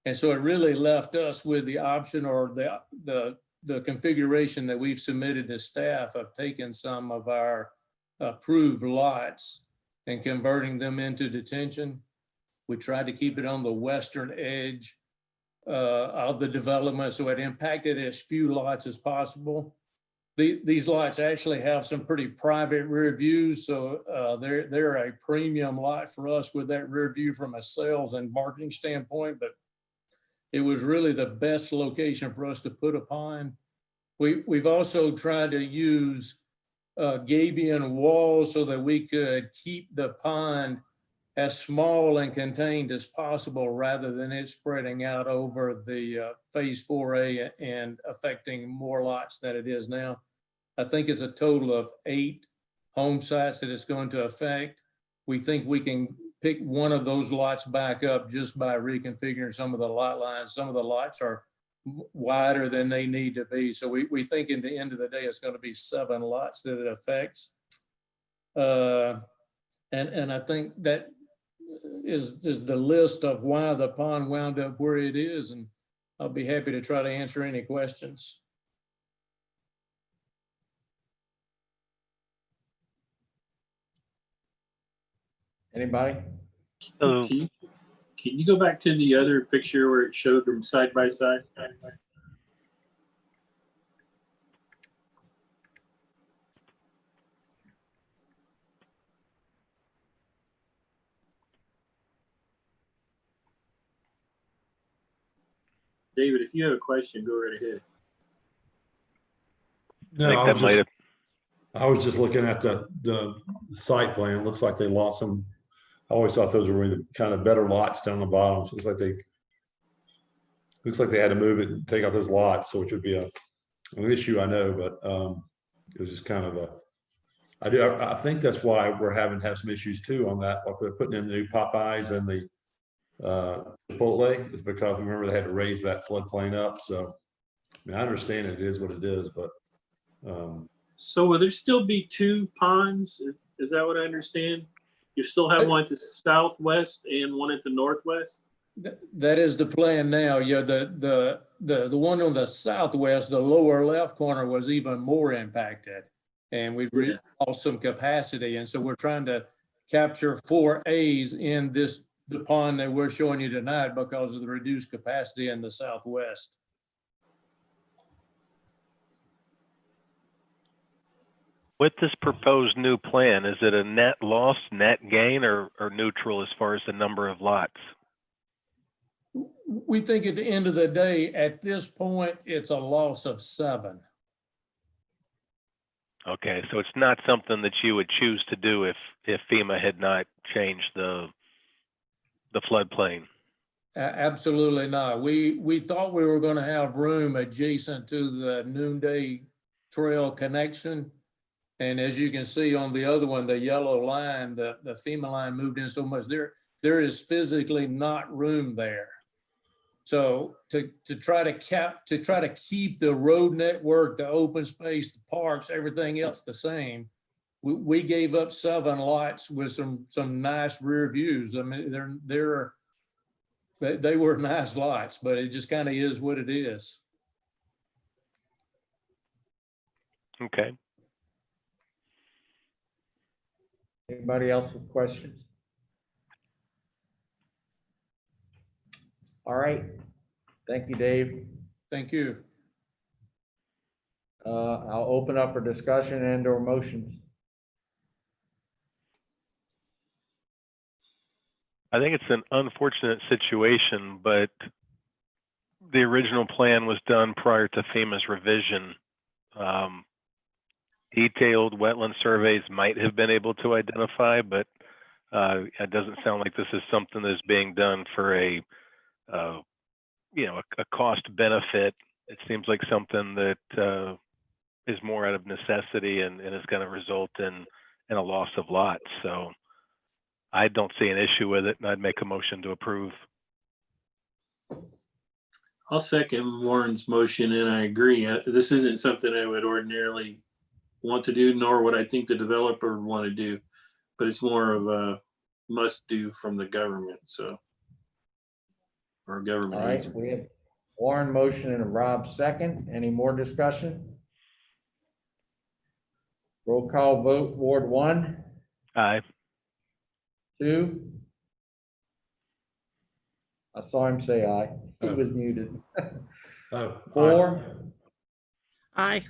And so it really left us with the option, or the configuration that we've submitted to staff of taking some of our approved lots and converting them into detention. We tried to keep it on the western edge of the development, so it impacted as few lots as possible. These lots actually have some pretty private rear views, so they're a premium lot for us with that rear view from a sales and marketing standpoint, but it was really the best location for us to put a pond. We've also tried to use gabion walls so that we could keep the pond as small and contained as possible, rather than it spreading out over the phase 4A and affecting more lots than it is now. I think it's a total of 8 home sites that it's going to affect. We think we can pick one of those lots back up just by reconfiguring some of the lot lines. Some of the lots are wider than they need to be. So we think in the end of the day, it's going to be 7 lots that it affects. And I think that is the list of why the pond wound up where it is. And I'll be happy to try to answer any questions. Anybody? Can you go back to the other picture where it showed them side by side? David, if you have a question, go right ahead. No, I was just looking at the site plan. It looks like they lost some. I always thought those were the kind of better lots down the bottom. So it looks like they had to move it and take out those lots, so which would be an issue, I know, but it was just kind of I think that's why we're having to have some issues too on that. Like they're putting in the new Popeyes and the Chipotle is because remember they had to raise that floodplain up. So I mean, I understand it is what it is, but So will there still be two ponds? Is that what I understand? You still have one at the southwest and one at the northwest? That is the plan now. Yeah, the one on the southwest, the lower left corner was even more impacted. And we've lost some capacity. And so we're trying to capture 4 A's in the pond that we're showing you tonight because of the reduced capacity in the southwest. With this proposed new plan, is it a net loss, net gain, or neutral as far as the number of lots? We think at the end of the day, at this point, it's a loss of 7. Okay, so it's not something that you would choose to do if FEMA had not changed the floodplain. Absolutely not. We thought we were going to have room adjacent to the Noonday Trail connection. And as you can see on the other one, the yellow line, the FEMA line moved in so much, there is physically not room there. So to try to keep the road network, the open space, the parks, everything else the same, we gave up 7 lots with some nice rear views. I mean, they were nice lots, but it just kind of is what it is. Okay. Anybody else with questions? All right. Thank you, Dave. Thank you. I'll open up for discussion and or motions. I think it's an unfortunate situation, but the original plan was done prior to FEMA's revision. Detailed wetland surveys might have been able to identify, but it doesn't sound like this is something that's being done for a cost benefit. It seems like something that is more out of necessity and is going to result in a loss of lots. So I don't see an issue with it, and I'd make a motion to approve. I'll second Warren's motion, and I agree. This isn't something I would ordinarily want to do, nor would I think the developer would want to do, but it's more of a must do from the government. So, or government. All right, we have Warren motion and a Rob second. Any more discussion? Roll call vote. Ward 1. Aye. 2. I saw him say aye. He was muted. 4. Aye.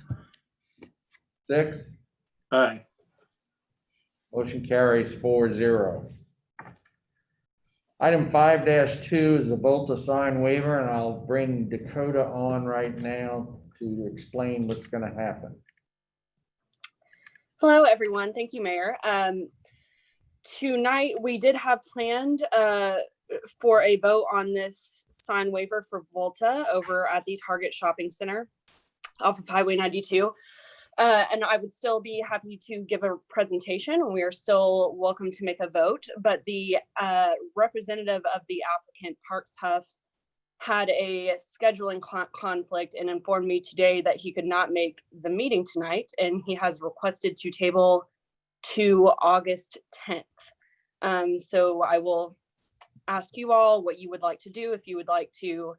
6. Aye. Motion carries 4-0. Item 5-2 is the Volta sign waiver, and I'll bring Dakota on right now to explain what's going to happen. Hello, everyone. Thank you, Mayor. Tonight, we did have planned for a vote on this sign waiver for Volta over at the Target Shopping Center off of Highway 92. And I would still be happy to give a presentation, and we are still welcome to make a vote. But the representative of the applicant, Parks Huff, had a scheduling conflict and informed me today that he could not make the meeting tonight, and he has requested to table to August 10th. So I will ask you all what you would like to do, if you would like to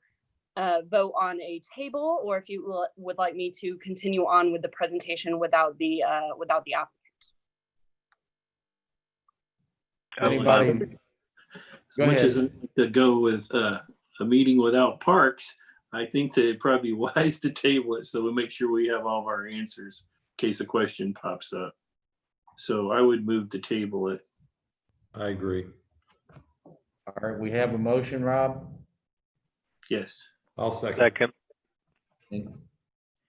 vote on a table, or if you would like me to continue on with the presentation without the applicant. Anybody? As much as I like to go with a meeting without Parks, I think that it'd probably be wise to table it so we make sure we have all of our answers in case a question pops up. So I would move to table it. I agree. All right, we have a motion, Rob? Yes. I'll second. Second. And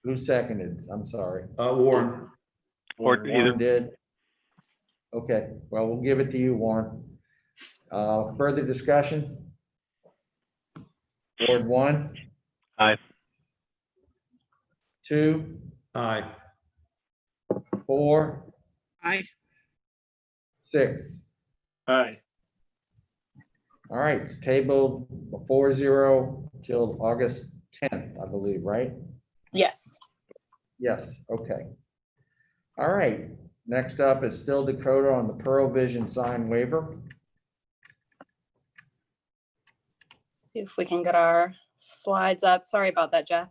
who seconded? I'm sorry. Warren. Warren did. Okay, well, we'll give it to you, Warren. Further discussion? Ward 1. Aye. 2. Aye. 4. Aye. 6. Aye. All right, it's tabled 4-0 till August 10th, I believe, right? Yes. Yes, okay. All right, next up is still Dakota on the Pearl Vision sign waiver. See if we can get our slides up. Sorry about that, Jeff.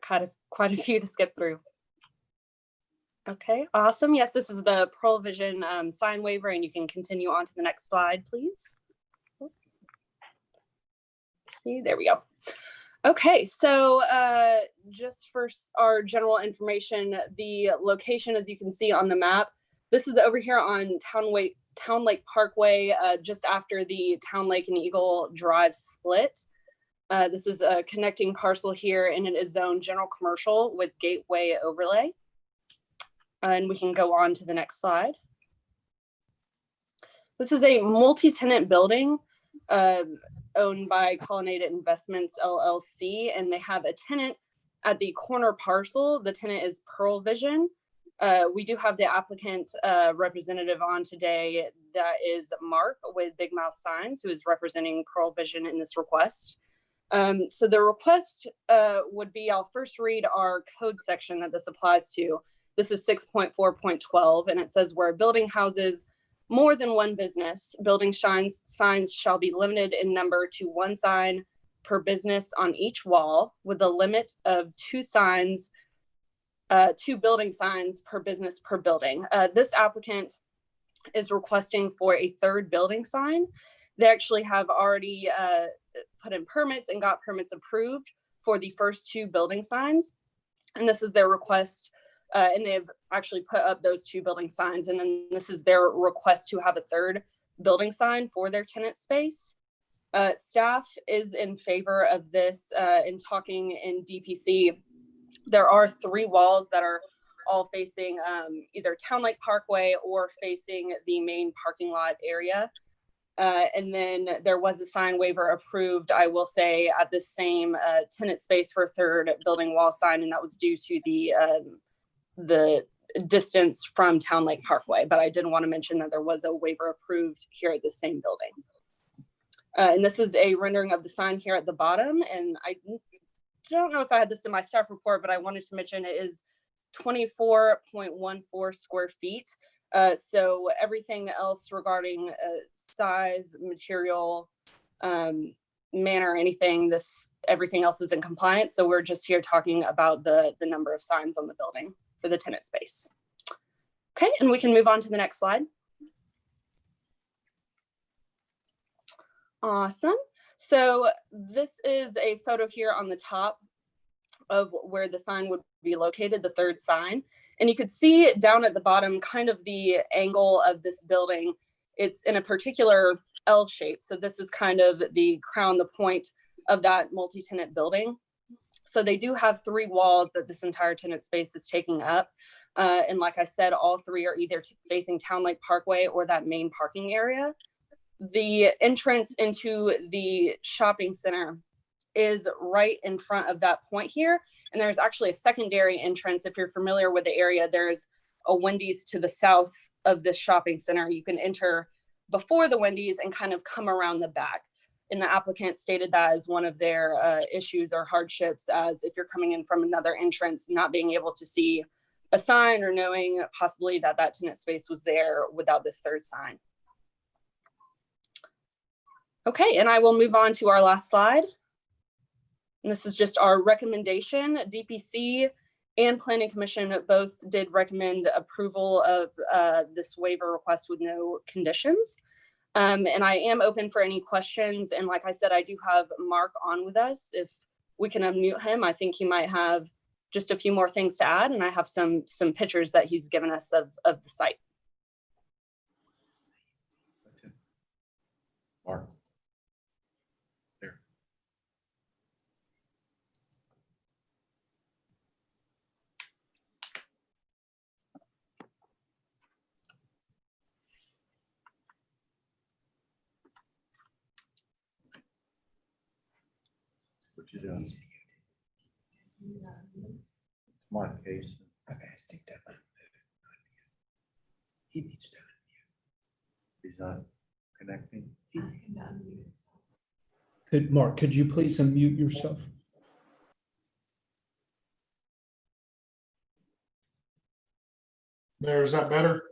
Got quite a few to skip through. Okay, awesome. Yes, this is the Pearl Vision sign waiver, and you can continue on to the next slide, please. See, there we go. Okay, so just for our general information, the location, as you can see on the map, this is over here on Town Lake Parkway, just after the Town Lake and Eagle Drive split. This is a connecting parcel here, and it is zoned general commercial with gateway overlay. And we can go on to the next slide. This is a multi-tenant building owned by Colonnaded Investments LLC, and they have a tenant at the corner parcel. The tenant is Pearl Vision. We do have the applicant representative on today. That is Mark with Big Mouth Signs, who is representing Pearl Vision in this request. So the request would be, I'll first read our code section that this applies to. This is 6.4.12, and it says where a building houses more than one business, building signs shall be limited in number to one sign per business on each wall, with a limit of two building signs per business per building. This applicant is requesting for a third building sign. They actually have already put in permits and got permits approved for the first two building signs. And this is their request. And they've actually put up those two building signs. And then this is their request to have a third building sign for their tenant space. Staff is in favor of this. In talking in DPC, there are three walls that are all facing either Town Lake Parkway or facing the main parking lot area. And then there was a sign waiver approved, I will say, at the same tenant space for third building wall sign, and that was due to the distance from Town Lake Parkway. But I did want to mention that there was a waiver approved here at the same building. And this is a rendering of the sign here at the bottom. And I don't know if I had this in my staff report, but I wanted to mention it is 24.14 square feet. So everything else regarding size, material, manner, anything, everything else is in compliance. So we're just here talking about the number of signs on the building for the tenant space. Okay, and we can move on to the next slide. Awesome. So this is a photo here on the top of where the sign would be located, the third sign. And you could see down at the bottom kind of the angle of this building. It's in a particular L shape. So this is kind of the crown, the point of that multi-tenant building. So they do have three walls that this entire tenant space is taking up. And like I said, all three are either facing Town Lake Parkway or that main parking area. The entrance into the shopping center is right in front of that point here. And there's actually a secondary entrance. If you're familiar with the area, there's a Wendy's to the south of this shopping center. You can enter before the Wendy's and kind of come around the back. And the applicant stated that as one of their issues or hardships, as if you're coming in from another entrance, not being able to see a sign or knowing possibly that that tenant space was there without this third sign. Okay, and I will move on to our last slide. And this is just our recommendation. DPC and Planning Commission both did recommend approval of this waiver request with no conditions. And I am open for any questions. And like I said, I do have Mark on with us. If we can unmute him, I think he might have just a few more things to add. And I have some pictures that he's given us of the site. Mark. There. What you doing? Mark case. I've asked him to unmute. He needs to unmute. He's not. Connecting. Mark, could you please unmute yourself? Is that better?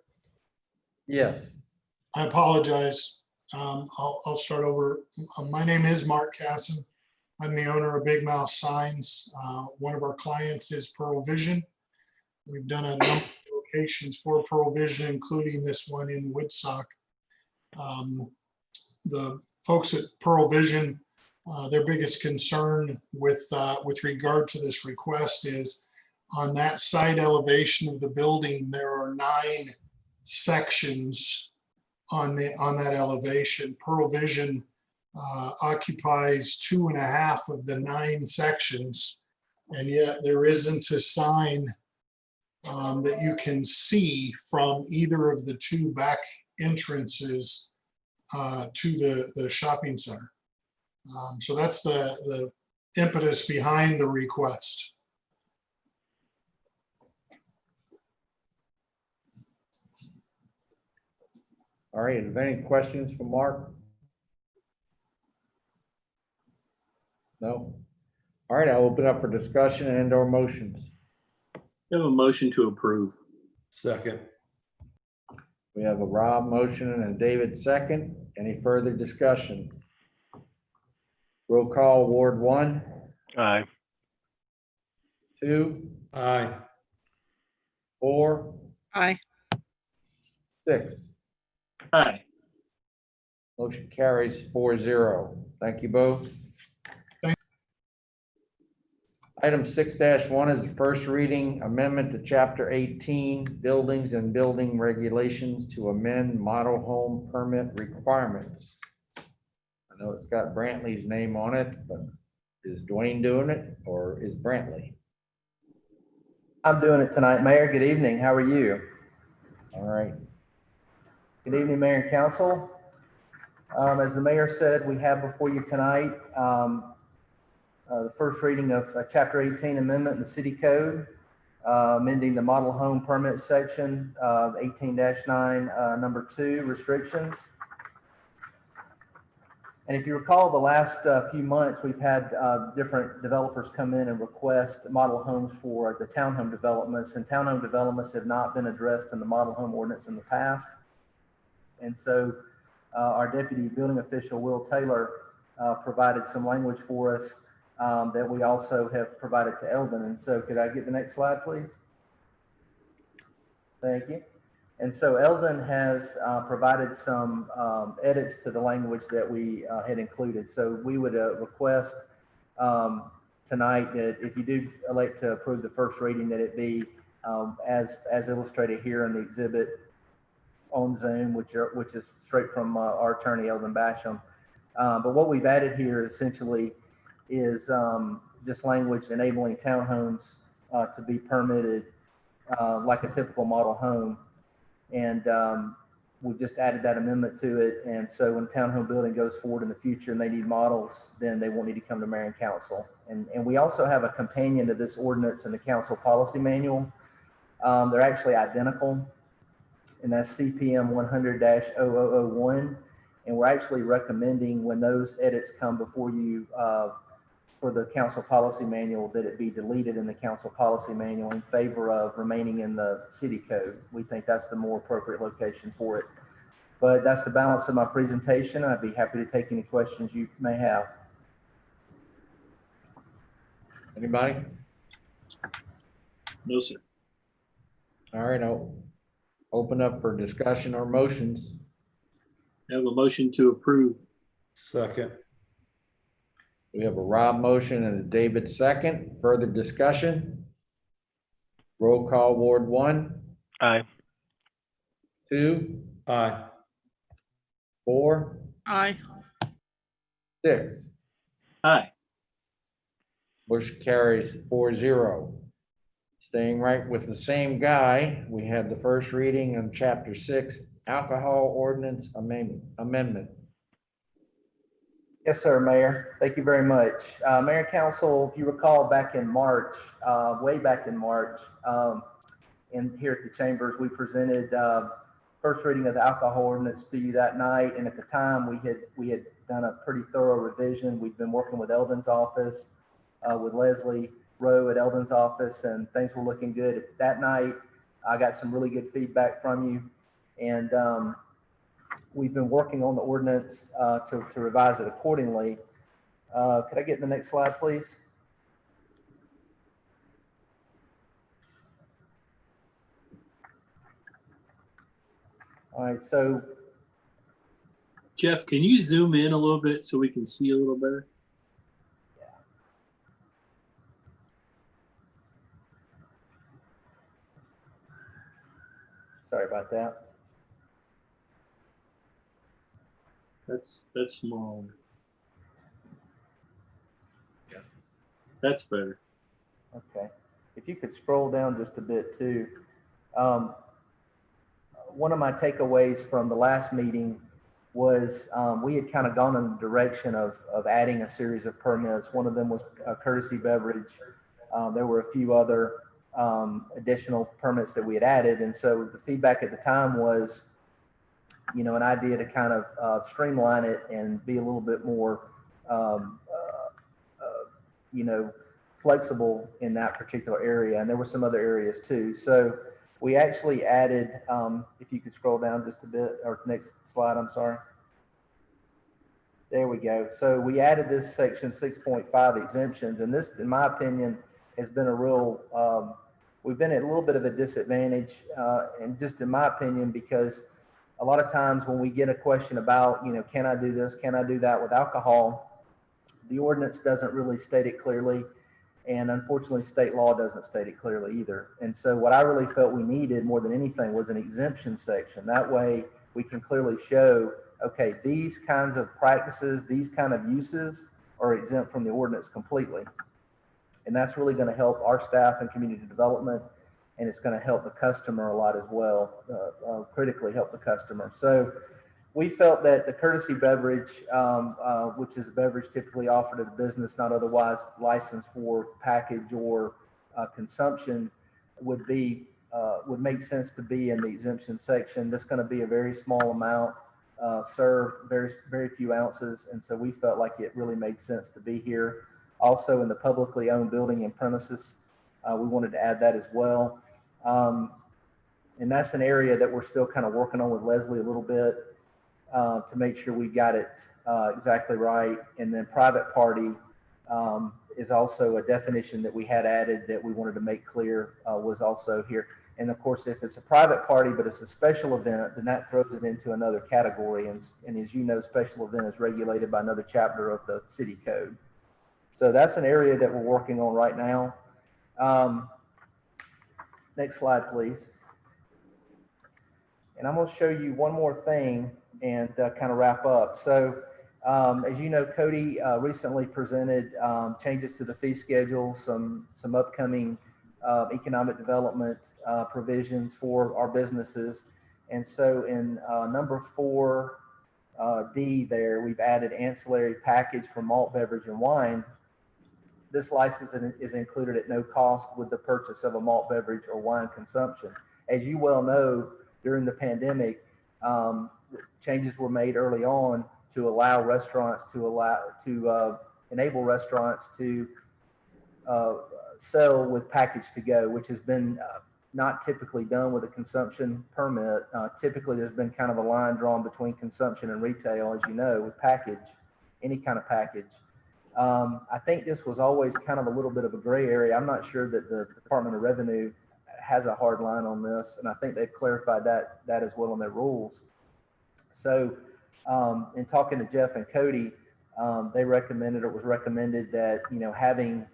Yes. I apologize. I'll start over. My name is Mark Casson. I'm the owner of Big Mouth Signs. One of our clients is Pearl Vision. We've done a number of locations for Pearl Vision, including this one in Woodstock. The folks at Pearl Vision, their biggest concern with regard to this request is on that side elevation of the building, there are 9 sections on that elevation. Pearl Vision occupies 2.5 of the 9 sections, and yet there isn't a sign that you can see from either of the 2 back entrances to the shopping center. So that's the impetus behind the request. All right, is there any questions for Mark? No? All right, I'll open up for discussion and or motions. You have a motion to approve. Second. We have a Rob motion and a David second. Any further discussion? Roll call, Ward 1. Aye. 2. Aye. 4. Aye. 6. Aye. Motion carries 4-0. Thank you both. Item 6-1 is the first reading amendment to Chapter 18, Buildings and Building Regulations to amend model home permit requirements. I know it's got Brantley's name on it, but is Dwayne doing it or is Brantley? I'm doing it tonight, Mayor. Good evening. How are you? All right. Good evening, Mayor and Council. As the mayor said, we have before you tonight the first reading of Chapter 18 amendment in the City Code, amending the model home permit section of 18-9, number 2, restrictions. And if you recall, the last few months, we've had different developers come in and request model homes for the townhome developments, and townhome developments have not been addressed in the model home ordinance in the past. And so our deputy building official, Will Taylor, provided some language for us that we also have provided to Eldon. And so could I get the next slide, please? Thank you. And so Eldon has provided some edits to the language that we had included. So we would request tonight that if you do elect to approve the first reading, that it be as illustrated here in the exhibit on Zoom, which is straight from our attorney, Eldon Basham. But what we've added here essentially is just language enabling townhomes to be permitted like a typical model home. And we've just added that amendment to it. And so when a townhome building goes forward in the future and they need models, then they won't need to come to Mayor and Council. And we also have a companion to this ordinance in the council policy manual. They're actually identical, and that's CPM 100-0001. And we're actually recommending when those edits come before you for the council policy manual, that it be deleted in the council policy manual in favor of remaining in the city code. We think that's the more appropriate location for it. But that's the balance of my presentation. I'd be happy to take any questions you may have. Anybody? No, sir. All right, I'll open up for discussion or motions. I have a motion to approve. Second. We have a Rob motion and a David second. Further discussion? Roll call, Ward 1. Aye. 2. Aye. 4. Aye. 6. Aye. Motion carries 4-0. Staying right with the same guy, we have the first reading on Chapter 6, Alcohol Ordinance Amendment. Yes, sir, Mayor. Thank you very much. Mayor and Council, if you recall back in March, way back in March, here at the chambers, we presented first reading of the alcohol ordinance to you that night. And at the time we had done a pretty thorough revision. We've been working with Eldon's office, with Leslie Rowe at Eldon's office, and things were looking good. That night, I got some really good feedback from you. And we've been working on the ordinance to revise it accordingly. Could I get the next slide, please? All right, so Jeff, can you zoom in a little bit so we can see a little better? sorry about that. That's small. Yeah, that's better. Okay, if you could scroll down just a bit too. One of my takeaways from the last meeting was we had kind of gone in the direction of adding a series of permits. One of them was a courtesy beverage. There were a few other additional permits that we had added. And so the feedback at the time was, you know, an idea to kind of streamline it and be a little bit more, you know, flexible in that particular area. And there were some other areas too. So we actually added, if you could scroll down just a bit, or next slide, I'm sorry. There we go. So we added this section 6.5 exemptions, and this, in my opinion, has been a real, we've been at a little bit of a disadvantage, and just in my opinion, because a lot of times when we get a question about, you know, can I do this, can I do that with alcohol, the ordinance doesn't really state it clearly. And unfortunately, state law doesn't state it clearly either. And so what I really felt we needed more than anything was an exemption section. That way we can clearly show, okay, these kinds of practices, these kind of uses are exempt from the ordinance completely. And that's really going to help our staff and community development. And it's going to help the customer a lot as well, critically help the customer. So we felt that the courtesy beverage, which is a beverage typically offered at a business not otherwise licensed for package or consumption, would make sense to be in the exemption section. That's going to be a very small amount served, very few ounces, and so we felt like it really made sense to be here. Also, in the publicly owned building and premises, we wanted to add that as well. And that's an area that we're still kind of working on with Leslie a little bit. To make sure we got it exactly right. And then private party is also a definition that we had added that we wanted to make clear was also here. And of course, if it's a private party, but it's a special event, then that throws it into another category. And as you know, special event is regulated by another chapter of the city code. So that's an area that we're working on right now. Next slide, please. And I'm going to show you one more thing and kind of wrap up. So as you know, Cody recently presented changes to the fee schedule, some upcoming economic development provisions for our businesses. And so in number 4D there, we've added ancillary package for malt beverage and wine. This license is included at no cost with the purchase of a malt beverage or wine consumption. As you well know, during the pandemic, changes were made early on to allow restaurants to enable restaurants to sell with package to go, which has been not typically done with a consumption permit. Typically, there's been kind of a line drawn between consumption and retail, as you know, with package, any kind of package. I think this was always kind of a little bit of a gray area. I'm not sure that the Department of Revenue has a hard line on this, and I think they've clarified that as well in their rules. So in talking to Jeff and Cody, they recommended, or it was recommended that, you know, having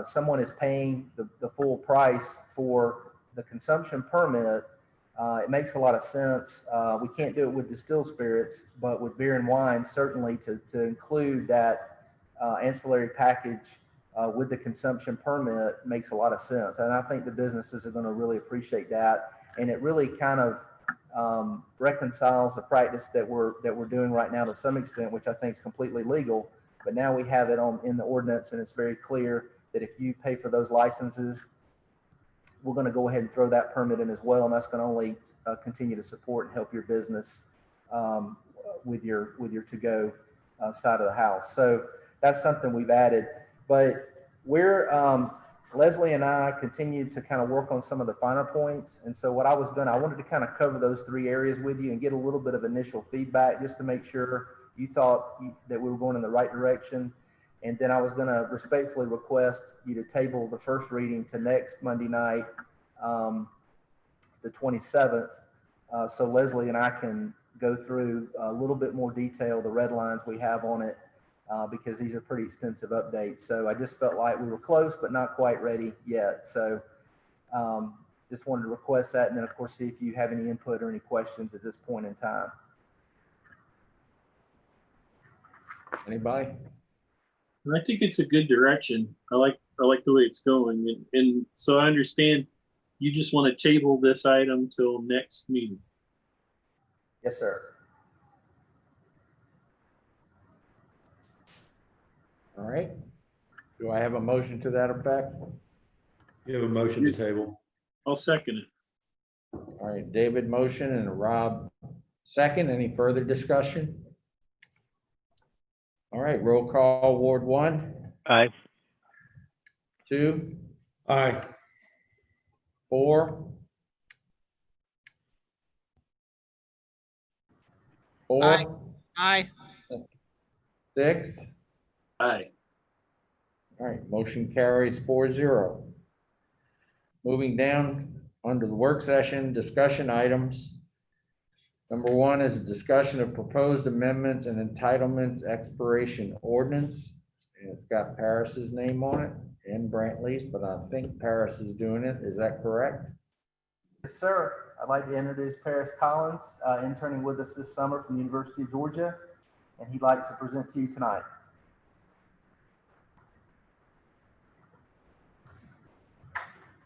someone is paying the full price for the consumption permit, it makes a lot of sense. We can't do it with distilled spirits, but with beer and wine, certainly to include that ancillary package with the consumption permit makes a lot of sense. And I think the businesses are going to really appreciate that. And it really kind of reconciles a practice that we're doing right now to some extent, which I think is completely legal. But now we have it in the ordinance, and it's very clear that if you pay for those licenses, we're going to go ahead and throw that permit in as well, and that's going to only continue to support and help your business with your to-go side of the house. So that's something we've added. But we're Leslie and I continue to kind of work on some of the finer points. And so what I wanted to kind of cover those 3 areas with you and get a little bit of initial feedback just to make sure you thought that we were going in the right direction. And then I was going to respectfully request you to table the first reading to next Monday night, the 27th. So Leslie and I can go through a little bit more detail, the red lines we have on it, because these are pretty extensive updates. So I just felt like we were close, but not quite ready yet. So just wanted to request that. And then of course, see if you have any input or any questions at this point in time. Anybody? I think it's a good direction. I like the way it's going. And so I understand you just want to table this item till next meeting. Yes, sir. All right. Do I have a motion to that effect? You have a motion to table. I'll second it. All right, David motion and Rob second. Any further discussion? All right, roll call. Ward 1. Aye. 2. Aye. 4. 4. Aye. Aye. 6. Aye. All right, motion carries 4-0. Moving down under the work session, discussion items. Number 1 is a discussion of proposed amendments and entitlements expiration ordinance. And it's got Paris's name on it and Brantley's, but I think Paris is doing it. Is that correct? Yes, sir. I'd like to introduce Paris Collins, interning with us this summer from the University of Georgia, and he'd like to present to you tonight.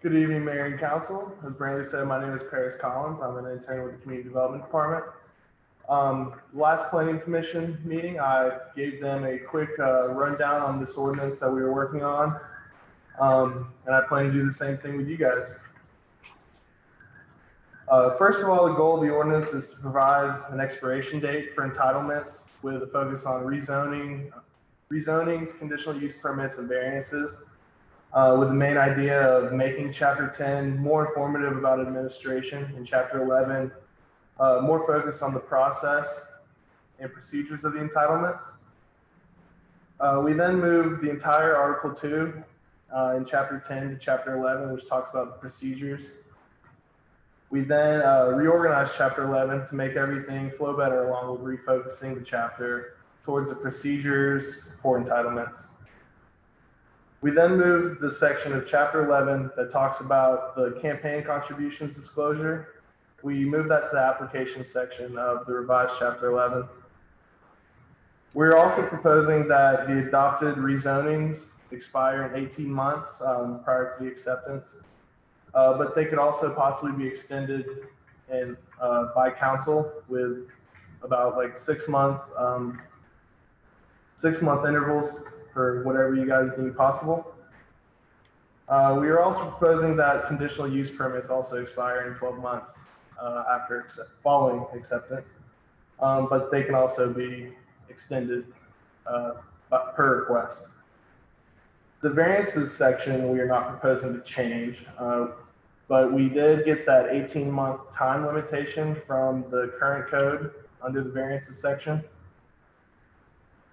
Good evening, Mayor and Council. As Brantley said, my name is Paris Collins. I'm an intern with the Community Development Department. Last Planning Commission meeting, I gave them a quick rundown on this ordinance that we were working on. And I plan to do the same thing with you guys. First of all, the goal of the ordinance is to provide an expiration date for entitlements with a focus on rezonings, conditional use permits, and variances. With the main idea of making Chapter 10 more informative about administration and Chapter 11 more focused on the process and procedures of the entitlements. We then moved the entire Article 2 in Chapter 10 to Chapter 11, which talks about the procedures. We then reorganized Chapter 11 to make everything flow better, along with refocusing the chapter towards the procedures for entitlements. We then moved the section of Chapter 11 that talks about the campaign contributions disclosure. We moved that to the application section of the revised Chapter 11. We're also proposing that the adopted rezonings expire in 18 months prior to the acceptance, but they could also possibly be extended and by council with about like 6 months, 6-month intervals for whatever you guys deem possible. We are also proposing that conditional use permits also expire in 12 months after following acceptance, but they can also be extended per request. The variances section we are not proposing to change, but we did get that 18-month time limitation from the current code under the variances section.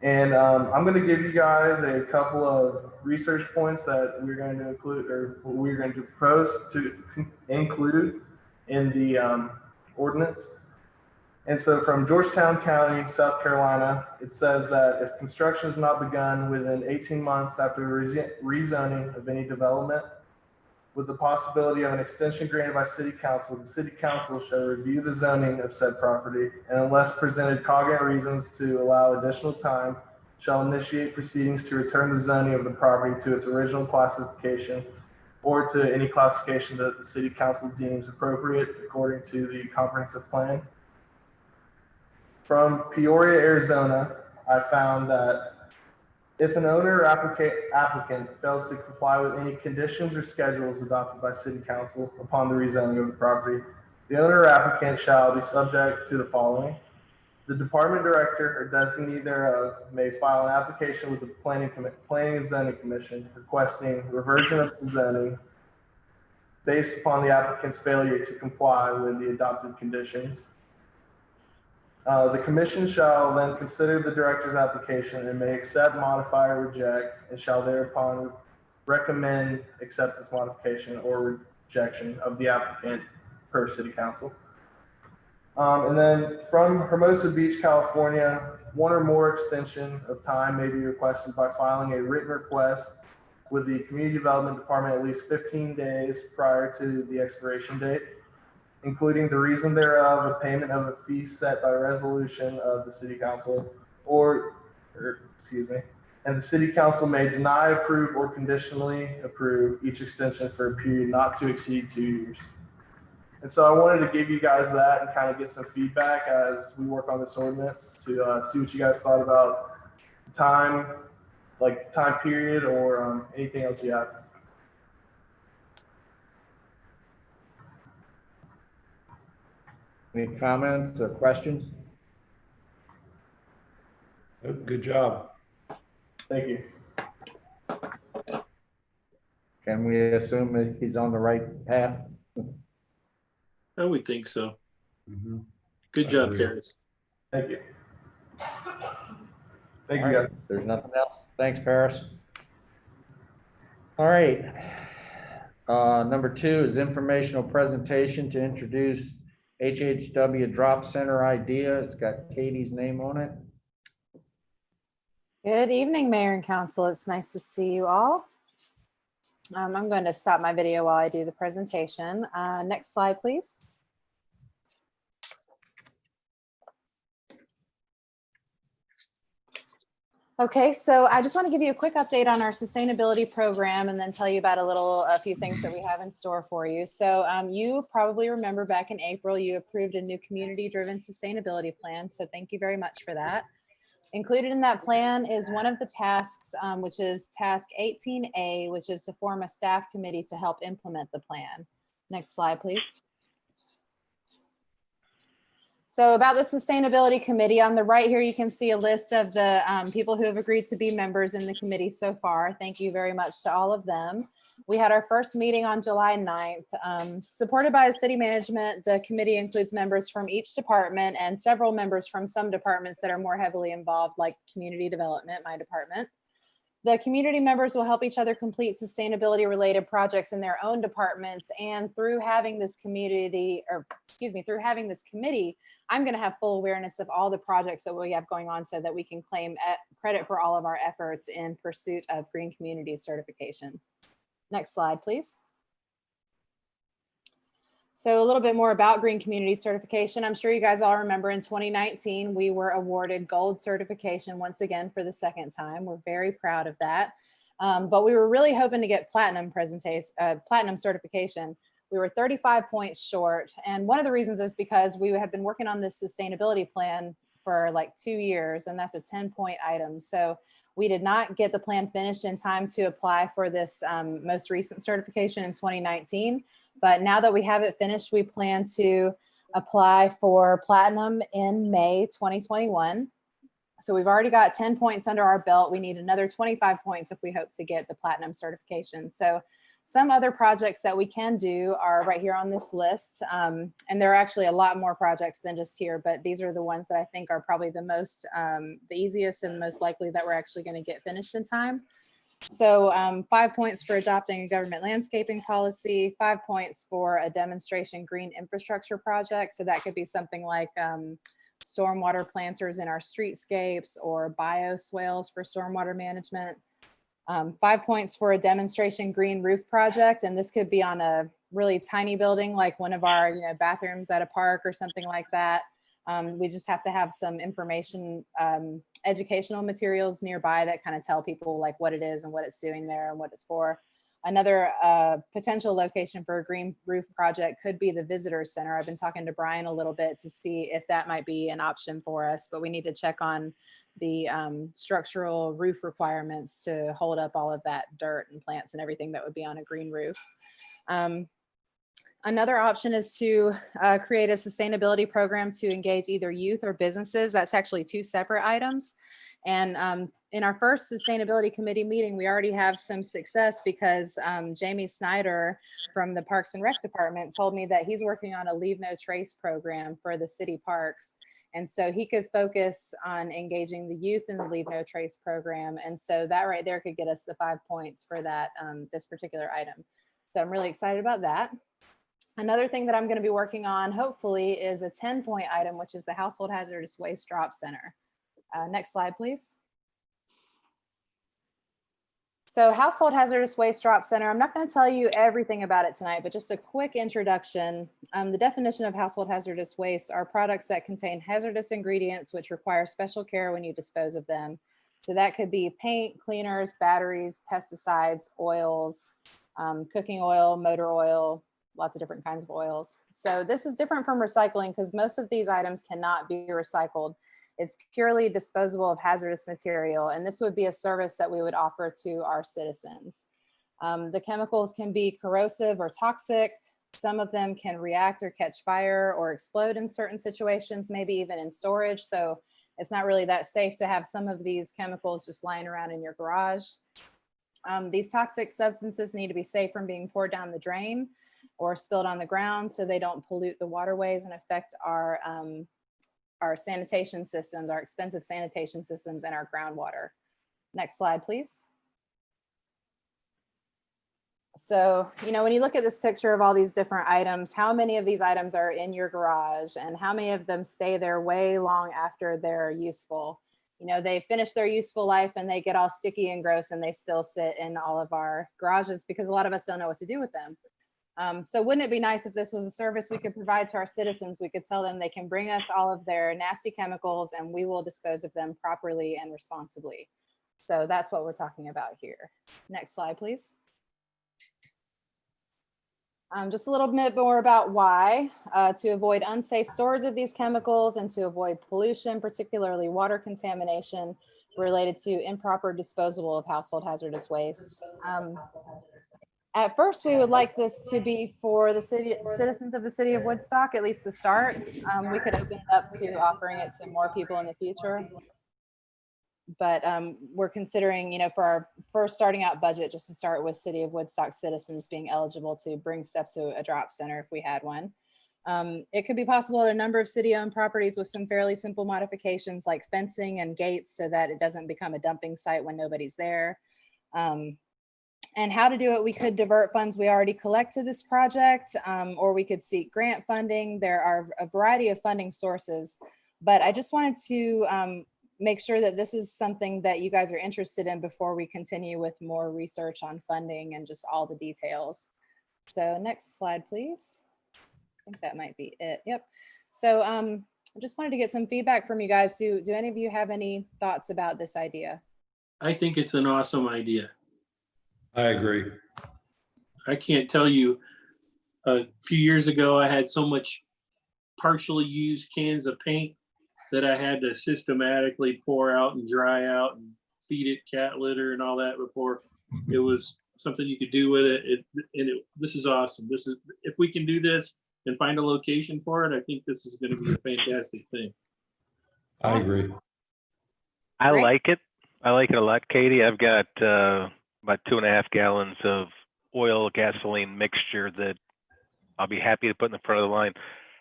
And I'm going to give you guys a couple of research points that we're going to include, or we're going to propose to include in the ordinance. And so from Georgetown County, South Carolina, it says that if construction is not begun within 18 months after the rezoning of any development, with the possibility of an extension granted by City Council, the City Council shall review the zoning of said property, and unless presented cogent reasons to allow additional time, shall initiate proceedings to return the zoning of the property to its original classification or to any classification that the City Council deems appropriate according to the comprehensive plan. From Peoria, Arizona, I found that If an owner or applicant fails to comply with any conditions or schedules adopted by City Council upon the rezoning of the property, the owner or applicant shall be subject to the following. The department director or designee thereof may file an application with the Planning and Zoning Commission requesting reversion of the zoning based upon the applicant's failure to comply with the adopted conditions. The commission shall then consider the director's application and may accept, modify, or reject, and shall thereupon recommend acceptance, modification, or rejection of the applicant per City Council. And then from Hermosa Beach, California, one or more extension of time may be requested by filing a written request with the Community Development Department at least 15 days prior to the expiration date, including the reason thereof, a payment of a fee set by resolution of the City Council, and the City Council may deny, approve, or conditionally approve each extension for a period not to exceed 2 years. And so I wanted to give you guys that and kind of get some feedback as we work on this ordinance to see what you guys thought about time, like time period, or anything else you have. Any comments or questions? Good job. Thank you. Can we assume that he's on the right path? I would think so. Mm-hmm. Good job, Paris. Thank you. Thank All you, right, guys. there's nothing else. Thanks, Paris. All right. Number 2 is informational presentation to introduce HHW Drop Center idea. It's got Katie's name on it. Good evening, Mayor and Council. It's nice to see you all. I'm going to stop my video while I do the presentation. Next slide, please. Okay, so I just want to give you a quick update on our sustainability program and then tell you about a few things that we have in store for you. So you probably remember back in April, you approved a new community-driven sustainability plan. So thank you very much for that. Included in that plan is one of the tasks, which is task 18A, which is to form a staff committee to help implement the plan. Next slide, please. So about the Sustainability Committee, on the right here, you can see a list of the people who have agreed to be members in the committee so far. Thank you very much to all of them. We had our first meeting on July 9th. Supported by the city management, the committee includes members from each department and several members from some departments that are more heavily involved, like community development, my department. The community members will help each other complete sustainability related projects in their own departments. And through having this committee, I'm going to have full awareness of all the projects that we have going on so that we can claim credit for all of our efforts in pursuit of Green Communities certification. Next slide, please. So a little bit more about Green Community certification. I'm sure you guys all remember in 2019, we were awarded gold certification once again for the second time. We're very proud of that. But we were really hoping to get platinum certification. We were 35 points short. And one of the reasons is because we have been working on this sustainability plan for like 2 years, and that's a 10-point item. So we did not get the plan finished in time to apply for this most recent certification in 2019. But now that we have it finished, we plan to apply for platinum in May 2021. So we've already got 10 points under our belt. We need another 25 points if we hope to get the platinum certification. So some other projects that we can do are right here on this list. And there are actually a lot more projects than just here, but these are the ones that I think are probably the most, the easiest and most likely that we're actually going to get finished in time. So 5 points for adopting a government landscaping policy, 5 points for a demonstration green infrastructure project. So that could be something like stormwater planters in our streetscapes or bioswales for stormwater management. 5 points for a demonstration green roof project. And this could be on a really tiny building, like one of our bathrooms at a park or something like that. We just have to have some information, educational materials nearby that kind of tell people like what it is and what it's doing there and what it's for. Another potential location for a green roof project could be the visitor center. I've been talking to Brian a little bit to see if that might be an option for us, but we need to check on the structural roof requirements to hold up all of that dirt and plants and everything that would be on a green roof. Another option is to create a sustainability program to engage either youth or businesses. That's actually two separate items. And in our first sustainability committee meeting, we already have some success because Jamie Snyder from the Parks and Rec Department told me that he's working on a Leave No Trace program for the city parks. And so he could focus on engaging the youth in the Leave No Trace program. And so that right there could get us the 5 points for that, this particular item. So I'm really excited about that. Another thing that I'm going to be working on, hopefully, is a 10-point item, which is the Household Hazardous Waste Drop Center. Next slide, please. So Household Hazardous Waste Drop Center, I'm not going to tell you everything about it tonight, but just a quick introduction. The definition of household hazardous waste are products that contain hazardous ingredients which require special care when you dispose of them. So that could be paint, cleaners, batteries, pesticides, oils, cooking oil, motor oil, lots of different kinds of oils. So this is different from recycling because most of these items cannot be recycled. It's purely disposable of hazardous material, and this would be a service that we would offer to our citizens. The chemicals can be corrosive or toxic. Some of them can react or catch fire or explode in certain situations, maybe even in storage. So it's not really that safe to have some of these chemicals just lying around in your garage. These toxic substances need to be safe from being poured down the drain or spilled on the ground so they don't pollute the waterways and affect our sanitation systems, our expensive sanitation systems, and our groundwater. Next slide, please. So, when you look at this picture of all these different items, how many of these items are in your garage and how many of them stay there way long after they're useful? They finish their useful life and they get all sticky and gross and they still sit in all of our garages because a lot of us don't know what to do with them. So wouldn't it be nice if this was a service we could provide to our citizens? We could tell them they can bring us all of their nasty chemicals and we will dispose of them properly and responsibly. So that's what we're talking about here. Next slide, please. Just a little bit more about why. To avoid unsafe storage of these chemicals and to avoid pollution, particularly water contamination related to improper disposal of household hazardous waste. At first, we would like this to be for the citizens of the city of Woodstock, at least to start. We could open it up to offering it to more people in the future. But we're considering, for our first starting out budget, just to start with City of Woodstock citizens being eligible to bring stuff to a drop center if we had one. It could be possible at a number of city-owned properties with some fairly simple modifications like fencing and gates so that it doesn't become a dumping site when nobody's there. And how to do it, we could divert funds we already collect to this project, or we could seek grant funding. There are a variety of funding sources, but I just wanted to make sure that this is something that you guys are interested in before we continue with more research on funding and just all the details. So next slide, please. I think that might be it. Yep. So I just wanted to get some feedback from you guys. Do any of you have any thoughts about this idea? I think it's an awesome idea. I agree. I can't tell you, a few years ago, I had so much partially used cans of paint that I had to systematically pour out and dry out and feed it cat litter and all that before it was something you could do with it. This is awesome. If we can do this and find a location for it, I think this is going to be a fantastic thing. I agree. I like it. I like it a lot, Katie. I've got about 2.5 gallons of oil gasoline mixture that I'll be happy to put in the front of the line.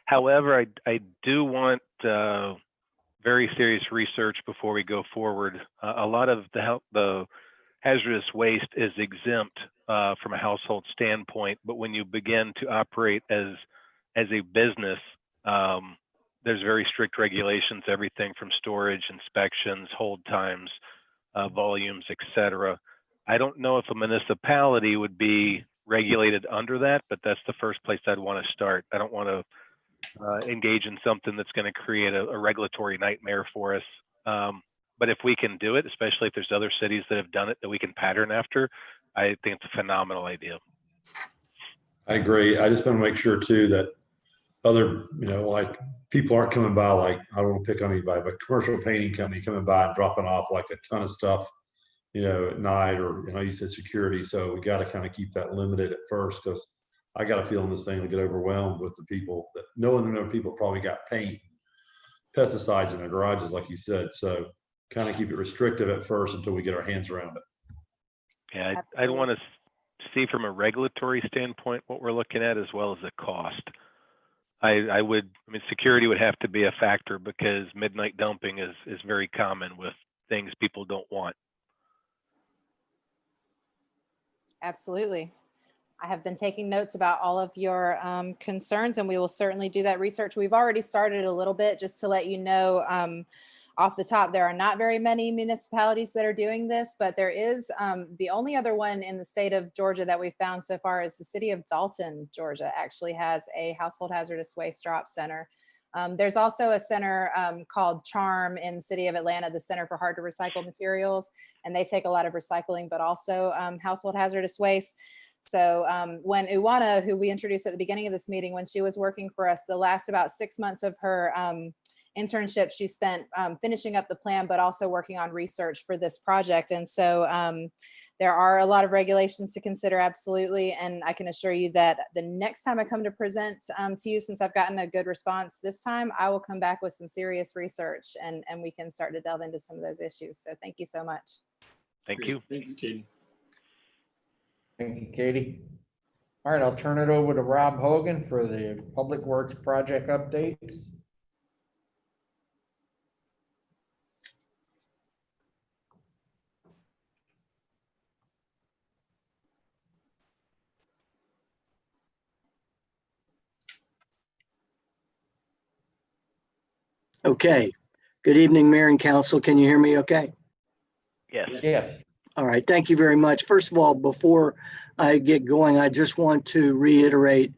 However, I do want very serious research before we go forward. A lot of the hazardous waste is exempt from a household standpoint, but when you begin to operate as a business, there's very strict regulations, everything from storage, inspections, hold times, volumes, etc. I don't know if a municipality would be regulated under that, but that's the first place I'd want to start. I don't want to engage in something that's going to create a regulatory nightmare for us. But if we can do it, especially if there's other cities that have done it that we can pattern after, I think it's a phenomenal idea. I agree. I just want to make sure too that other, like people aren't coming by, like, I don't want to pick on anybody, but commercial painting company coming by and dropping off like a ton of stuff, at night, or, you said security. So we got to kind of keep that limited at first, because I got a feeling this thing will get overwhelmed with the people that knowing that people probably got paint, pesticides in their garages, like you said. So kind of keep it restrictive at first until we get our hands around it. Yeah, I'd want to see from a regulatory standpoint what we're looking at, as well as the cost. I mean, security would have to be a factor, because midnight dumping is very common with things people don't want. Absolutely. I have been taking notes about all of your concerns, and we will certainly do that research. We've already started a little bit, just to let you know, off the top, there are not very many municipalities that are doing this, but there is the only other one in the state of Georgia that we've found so far is the city of Dalton, Georgia, actually has a household hazardous waste drop center. There's also a center called CHARM in the city of Atlanta, the Center for Hard to Recycle Materials, and they take a lot of recycling, but also household hazardous waste. So when Uwana, who we introduced at the beginning of this meeting, when she was working for us, the last about 6 months of her internship, she spent finishing up the plan, but also working on research for this project. And so there are a lot of regulations to consider, absolutely. And I can assure you that the next time I come to present to you, since I've gotten a good response this time, I will come back with some serious research, and we can start to delve into some of those issues. So thank you so much. Thank you. Thanks, Katie. Thank you, Katie. All right, I'll turn it over to Rob Hogan for the Public Works project updates. Okay. Good evening, Mayor and Council. Can you hear me okay? Yes. Yes. All right. Thank you very much. First of all, before I get going, I just want to reiterate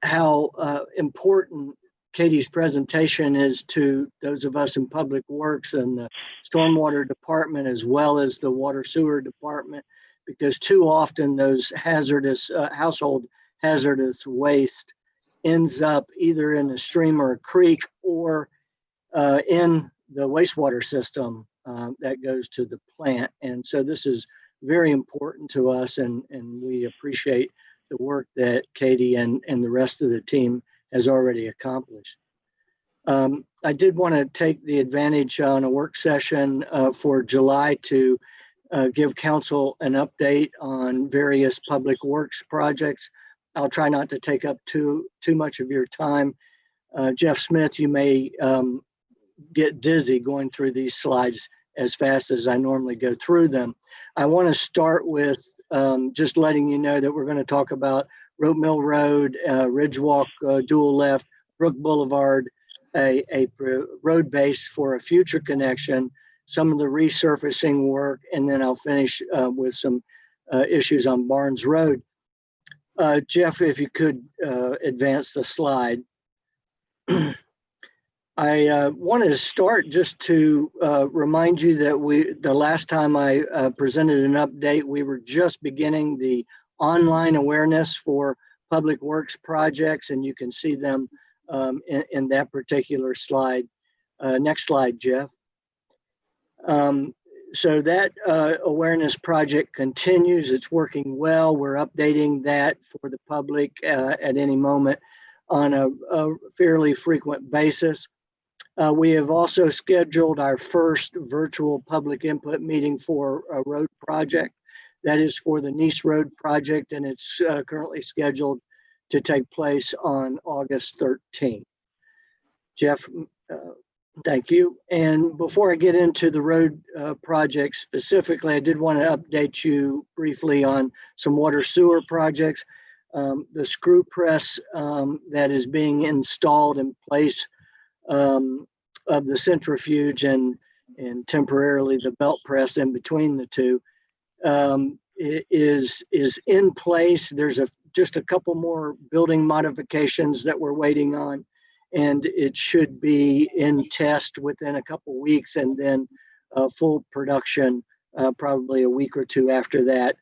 how important Katie's presentation is to those of us in Public Works and the Stormwater Department, as well as the Water Sewer Department, because too often those hazardous household hazardous waste ends up either in a stream or a creek, or in the wastewater system that goes to the plant. And so this is very important to us, and we appreciate the work that Katie and the rest of the team has already accomplished. I did want to take the advantage on a work session for July to give council an update on various public works projects. I'll try not to take up too much of your time. Jeff Smith, you may get dizzy going through these slides as fast as I normally go through them. I want to start with just letting you know that we're going to talk about Rope Mill Road, Ridgewalk dual left, Brook Boulevard, a road base for a future connection, some of the resurfacing work, and then I'll finish with some issues on Barnes Road. Jeff, if you could advance the slide. I wanted to start just to remind you that the last time I presented an update, we were just beginning the online awareness for public works projects, and you can see them in that particular slide. Next slide, Jeff. So that awareness project continues. It's working well. We're updating that for the public at any moment on a fairly frequent basis. We have also scheduled our first virtual public input meeting for a road project. That is for the Nice Road project, and it's currently scheduled to take place on August 13th. Jeff, thank you. And before I get into the road project specifically, I did want to update you briefly on some water sewer projects. The screw press that is being installed in place of the centrifuge and temporarily the belt press in between the two is in place. There's just a couple more building modifications that we're waiting on, and it should be in test within a couple weeks, and then full production probably a week or two after that.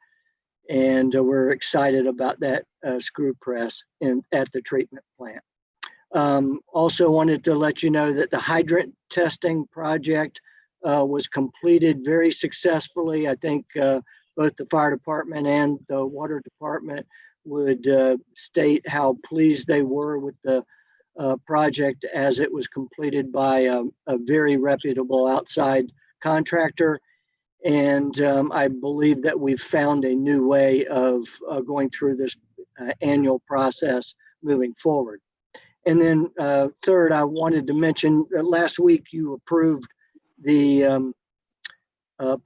And we're excited about that screw press at the treatment plant. Also wanted to let you know that the hydrant testing project was completed very successfully. I think both the fire department and the water department would state how pleased they were with the project as it was completed by a very reputable outside contractor. And I believe that we've found a new way of going through this annual process moving forward. And then third, I wanted to mention that last week you approved the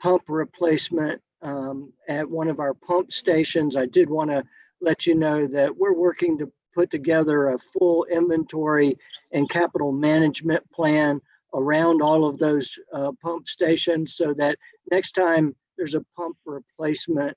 pump replacement at one of our pump stations. I did want to let you know that we're working to put together a full inventory and capital management plan around all of those pump stations, so that next time there's a pump replacement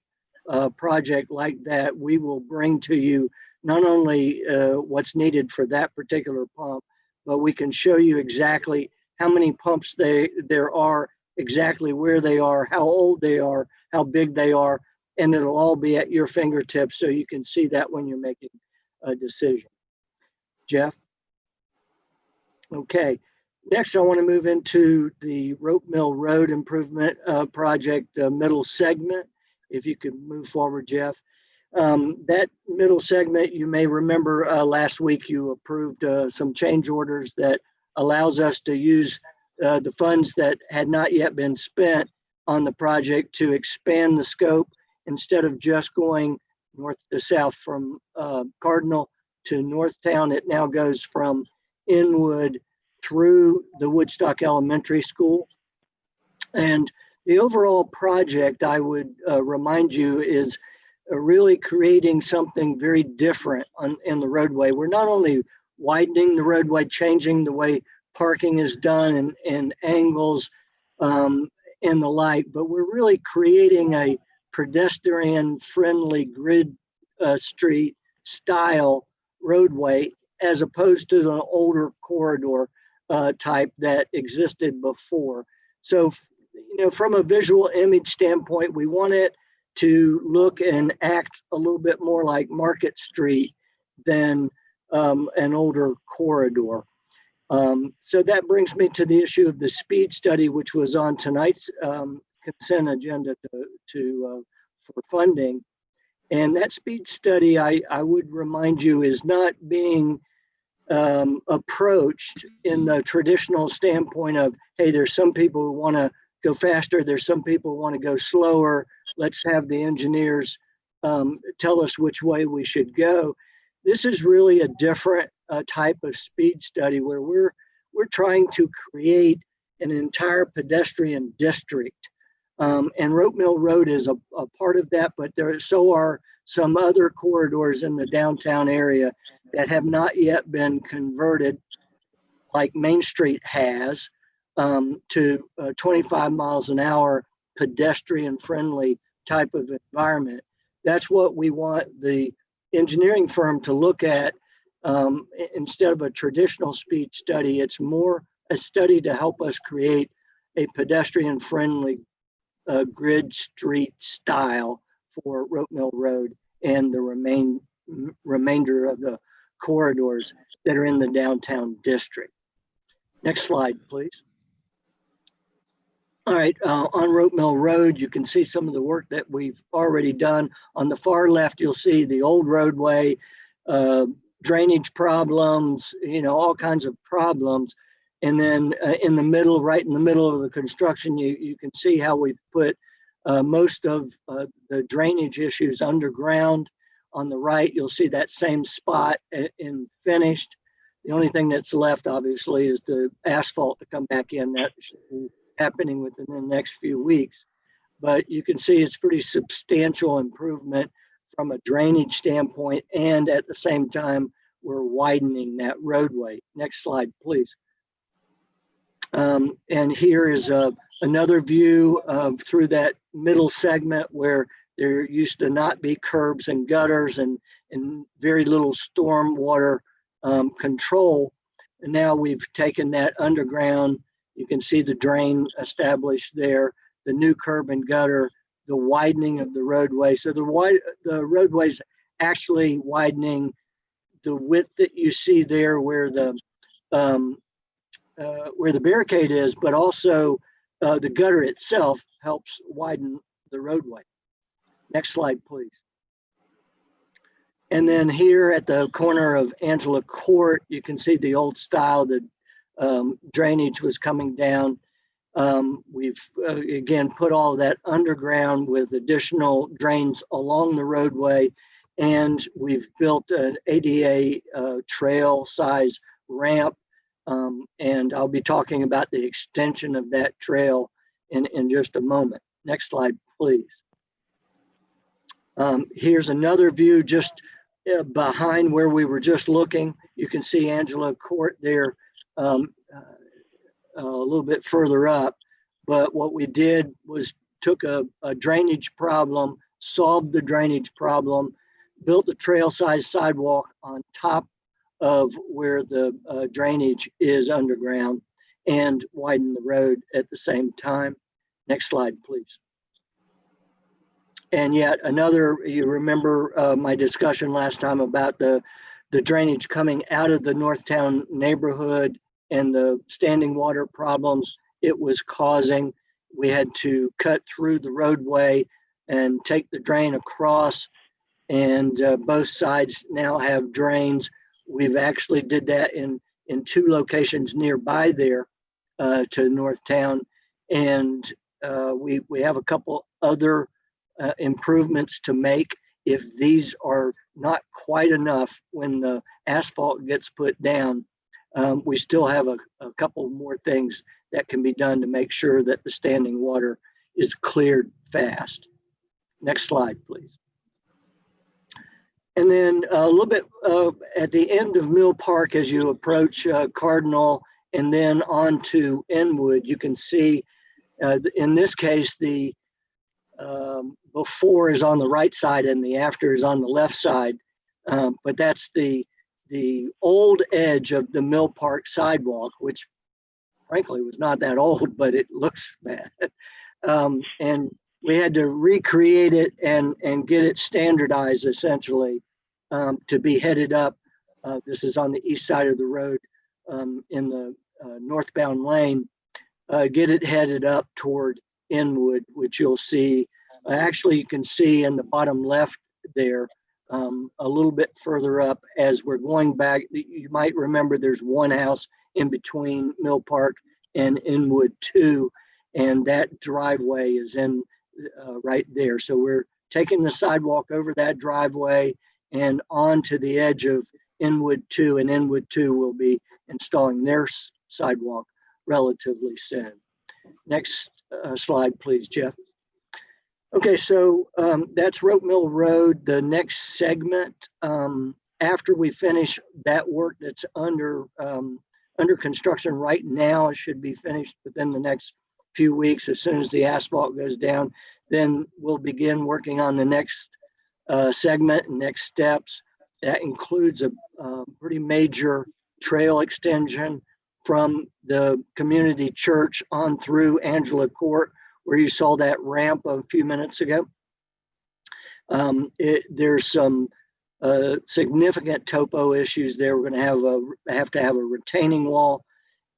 project like that, we will bring to you not only what's needed for that particular pump, but we can show you exactly how many pumps there are, exactly where they are, how old they are, how big they are, and it'll all be at your fingertips so you can see that when you're making a decision. Jeff? Okay. Next, I want to move into the Rope Mill Road Improvement Project middle segment. If you could move forward, Jeff. That middle segment, you may remember last week you approved some change orders that allows us to use the funds that had not yet been spent on the project to expand the scope. Instead of just going north to south from Cardinal to Northtown, it now goes from Inwood through the Woodstock Elementary School. And the overall project, I would remind you, is really creating something very different in the roadway. We're not only widening the roadway, changing the way parking is done and angles and the like, but we're really creating a pedestrian-friendly grid street style roadway, as opposed to the older corridor type that existed before. So, you know, from a visual image standpoint, we want it to look and act a little bit more like Market Street than an older corridor. So that brings me to the issue of the speed study, which was on tonight's consent agenda for funding. And that speed study, I would remind you, is not being approached in the traditional standpoint of, hey, there's some people who want to go faster, there's some people who want to go slower, let's have the engineers tell us which way we should go. This is really a different type of speed study where we're trying to create an entire pedestrian district. And Rope Mill Road is a part of that, but so are some other corridors in the downtown area that have not yet been converted, like Main Street has, to 25 miles an hour pedestrian-friendly type of environment. That's what we want the engineering firm to look at. Instead of a traditional speed study, it's more a study to help us create a pedestrian-friendly grid street style for Rope Mill Road and the remainder of the corridors that are in the downtown district. Next slide, please. All right, on Rope Mill Road, you can see some of the work that we've already done. On the far left, you'll see the old roadway, drainage problems, you know, all kinds of problems. And then in the middle, right in the middle of the construction, you can see how we put most of the drainage issues underground. On the right, you'll see that same spot in finished. The only thing that's left, obviously, is the asphalt to come back in. That should be happening within the next few weeks. But you can see it's pretty substantial improvement from a drainage standpoint, and at the same time, we're widening that roadway. Next slide, please. And here is another view through that middle segment where there used to not be curbs and gutters and very little storm water control. And now we've taken that underground. You can see the drain established there, the new curb and gutter, the widening of the roadway. So the roadway's actually widening the width that you see there where the barricade is, but also the gutter itself helps widen the roadway. Next slide, please. And then here at the corner of Angela Court, you can see the old style, the drainage was coming down. We've again put all of that underground with additional drains along the roadway, and we've built an ADA trail size ramp, and I'll be talking about the extension of that trail in just a moment. Next slide, please. Here's another view just behind where we were just looking. You can see Angela Court there a little bit further up. But what we did was took a drainage problem, solved the drainage problem, built the trail size sidewalk on top of where the drainage is underground, and widened the road at the same time. Next slide, please. And yet another, you remember my discussion last time about the drainage coming out of the Northtown neighborhood and the standing water problems it was causing. We had to cut through the roadway and take the drain across, and both sides now have drains. We've actually did that in 2 locations nearby there to Northtown, and we have a couple other improvements to make. If these are not quite enough when the asphalt gets put down, we still have a couple more things that can be done to make sure that the standing water is cleared fast. Next slide, please. And then a little bit at the end of Mill Park, as you approach Cardinal and then on to Inwood, you can see in this case, the before is on the right side and the after is on the left side. But that's the old edge of the Mill Park sidewalk, which frankly was not that old, but it looks bad. And we had to recreate it and get it standardized essentially to be headed up. This is on the east side of the road in the northbound lane. Get it headed up toward Inwood, which you'll see. Actually, you can see in the bottom left there, a little bit further up as we're going back. You might remember there's one house in between Mill Park and Inwood 2, and that driveway is in right there. So we're taking the sidewalk over that driveway and on to the edge of Inwood 2, and Inwood 2 will be installing their sidewalk relatively soon. Next slide, please, Jeff. Okay, so that's Rope Mill Road. The next segment, after we finish that work that's under construction right now, it should be finished within the next few weeks. As soon as the asphalt goes down, then we'll begin working on the next segment and next steps. That includes a pretty major trail extension from the community church on through Angela Court, where you saw that ramp a few minutes ago. There's some significant topo issues there. We're going to have to have a retaining wall,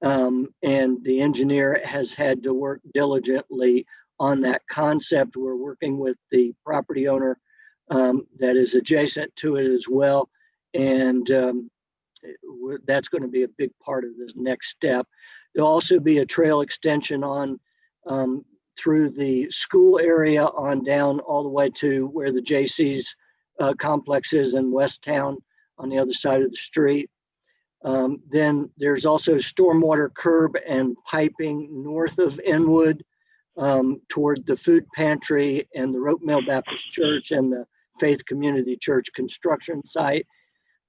and the engineer has had to work diligently on that concept. We're working with the property owner that is adjacent to it as well, and that's going to be a big part of this next step. There'll also be a trail extension on through the school area on down all the way to where the J.C.'s complex is in West Town on the other side of the street. Then there's also stormwater curb and piping north of Inwood toward the food pantry and the Rope Mill Baptist Church and the Faith Community Church construction site.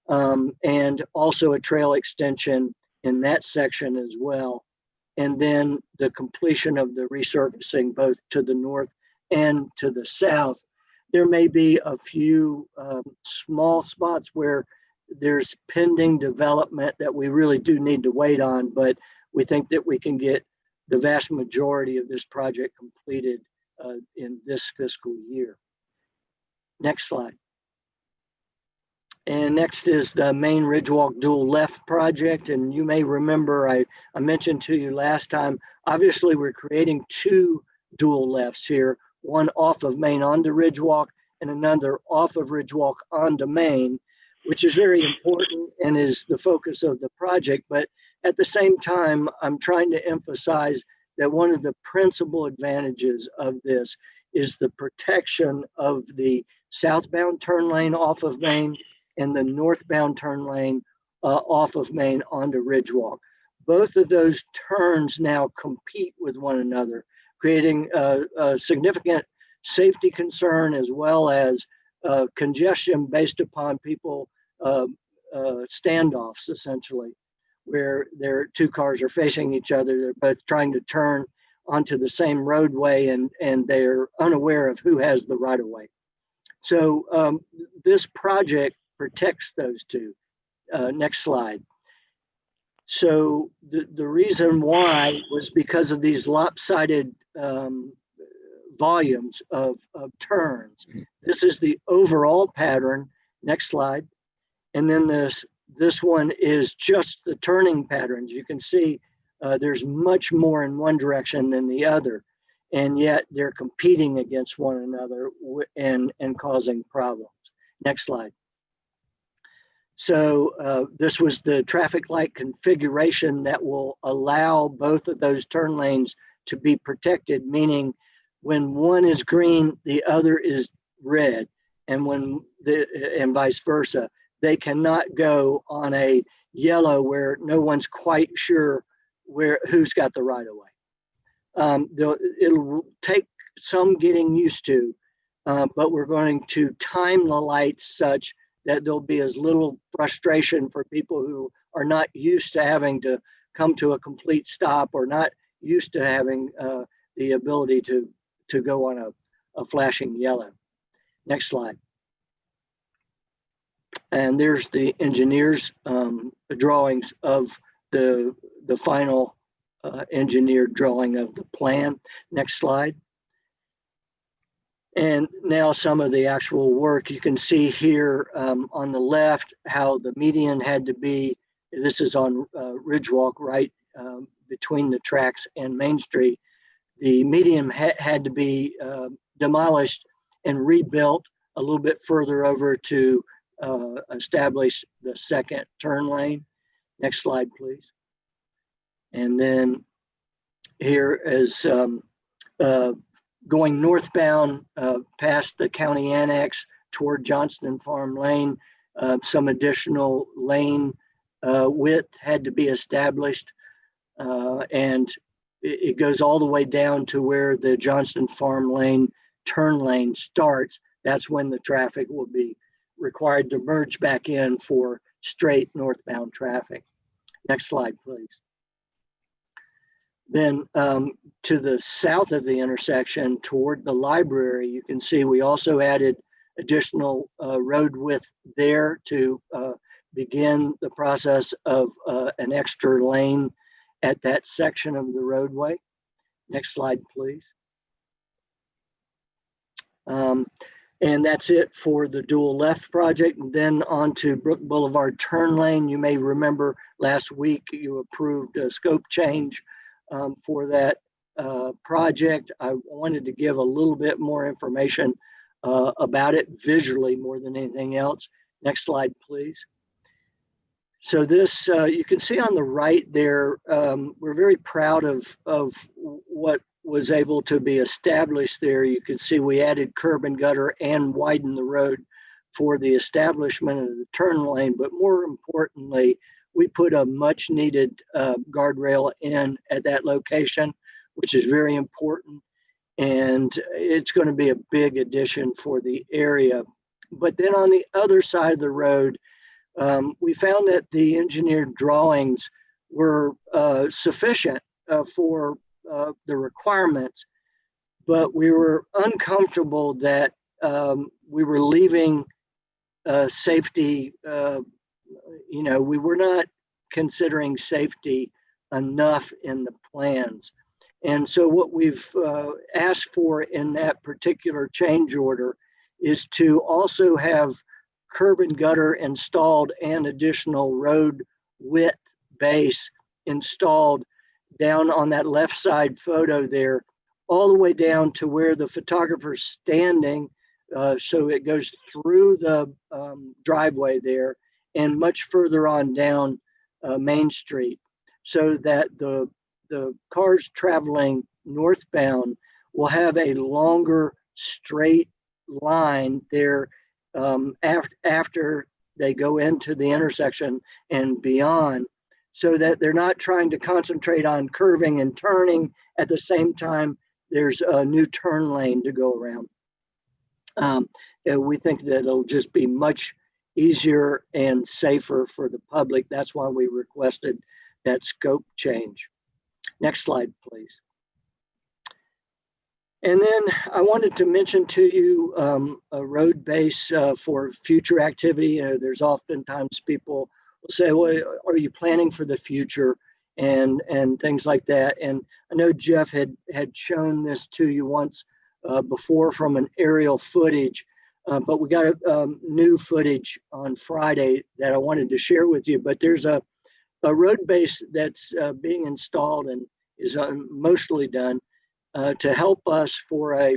And also a trail extension in that section as well. And then the completion of the resurfacing both to the north and to the south. There may be a few small spots where there's pending development that we really do need to wait on, but we think that we can get the vast majority of this project completed in this fiscal year. Next slide. And next is the main Ridgewalk dual left project. And you may remember I mentioned to you last time, obviously we're creating two dual lefts here, one off of Main onto Ridgewalk and another off of Ridgewalk onto Main, which is very important and is the focus of the project. But at the same time, I'm trying to emphasize that one of the principal advantages of this is the protection of the southbound turn lane off of Main and the northbound turn lane off of Main onto Ridgewalk. Both of those turns now compete with one another, creating a significant safety concern as well as congestion based upon people standoffs, essentially, where their two cars are facing each other. They're both trying to turn onto the same roadway and they're unaware of who has the right of way. So this project protects those two. Next slide. So the reason why was because of these lopsided volumes of turns. This is the overall pattern. Next slide. And then this one is just the turning patterns. You can see there's much more in one direction than the other, and yet they're competing against one another and causing problems. Next slide. So this was the traffic light configuration that will allow both of those turn lanes to be protected, meaning when one is green, the other is red, and and vice versa. They cannot go on a yellow where no one's quite sure who's got the right of way. It'll take some getting used to, but we're going to time the lights such that there'll be as little frustration for people who are not used to having to come to a complete stop or not used to having the ability to go on a flashing yellow. Next slide. And there's the engineer's drawings of the final engineered drawing of the plan. Next slide. And now some of the actual work. You can see here on the left how the median had to be. This is on Ridgewalk, right between the tracks and Main Street. The median had to be demolished and rebuilt a little bit further over to establish the second turn lane. Next slide, please. And then here is going northbound past the county annex toward Johnston Farm Lane. Some additional lane width had to be established, and it goes all the way down to where the Johnston Farm Lane turn lane starts. That's when the traffic will be required to merge back in for straight northbound traffic. Next slide, please. Then to the south of the intersection toward the library, you can see we also added additional road width there to begin the process of an extra lane at that section of the roadway. Next slide, please. And that's it for the dual left project. And then on to Brook Boulevard turn lane. You may remember last week you approved a scope change for that project. I wanted to give a little bit more information about it visually more than anything else. Next slide, please. So this, you can see on the right there, we're very proud of what was able to be established there. You can see we added curb and gutter and widened the road for the establishment of the turn lane, but more importantly, we put a much needed guardrail in at that location, which is very important. And it's going to be a big addition for the area. But then on the other side of the road, we found that the engineered drawings were sufficient for the requirements, but we were uncomfortable that we were leaving safety, we were not considering safety enough in the plans. And so what we've asked for in that particular change order is to also have curb and gutter installed and additional road width base installed down on that left side photo there, all the way down to where the photographer's standing. So it goes through the driveway there and much further on down Main Street, so that the cars traveling northbound will have a longer straight line there after they go into the intersection and beyond, so that they're not trying to concentrate on curving and turning at the same time there's a new turn lane to go around. We think that it'll just be much easier and safer for the public. That's why we requested that scope change. Next slide, please. And then I wanted to mention to you a road base for future activity. There's oftentimes people will say, well, are you planning for the future and things like that? And I know Jeff had shown this to you once before from an aerial footage, but we got new footage on Friday that I wanted to share with you. But there's a road base that's being installed and is mostly done to help us for a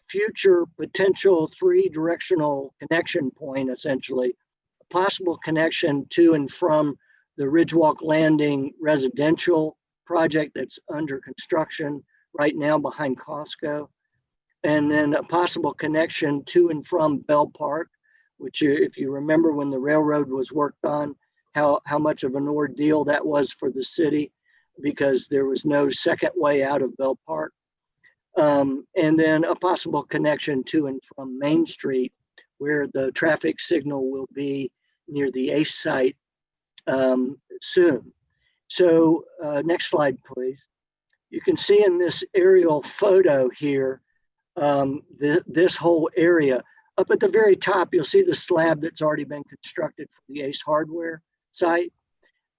future potential 3-directional connection point, essentially, a possible connection to and from the Ridgewalk Landing residential project that's under construction right now behind Costco, and then a possible connection to and from Bell Park, which, if you remember when the railroad was worked on, how much of an ordeal that was for the city, because there was no second way out of Bell Park. And then a possible connection to and from Main Street, where the traffic signal will be near the ACE site soon. So next slide, please. You can see in this aerial photo here, this whole area. Up at the very top, you'll see the slab that's already been constructed for the ACE hardware site.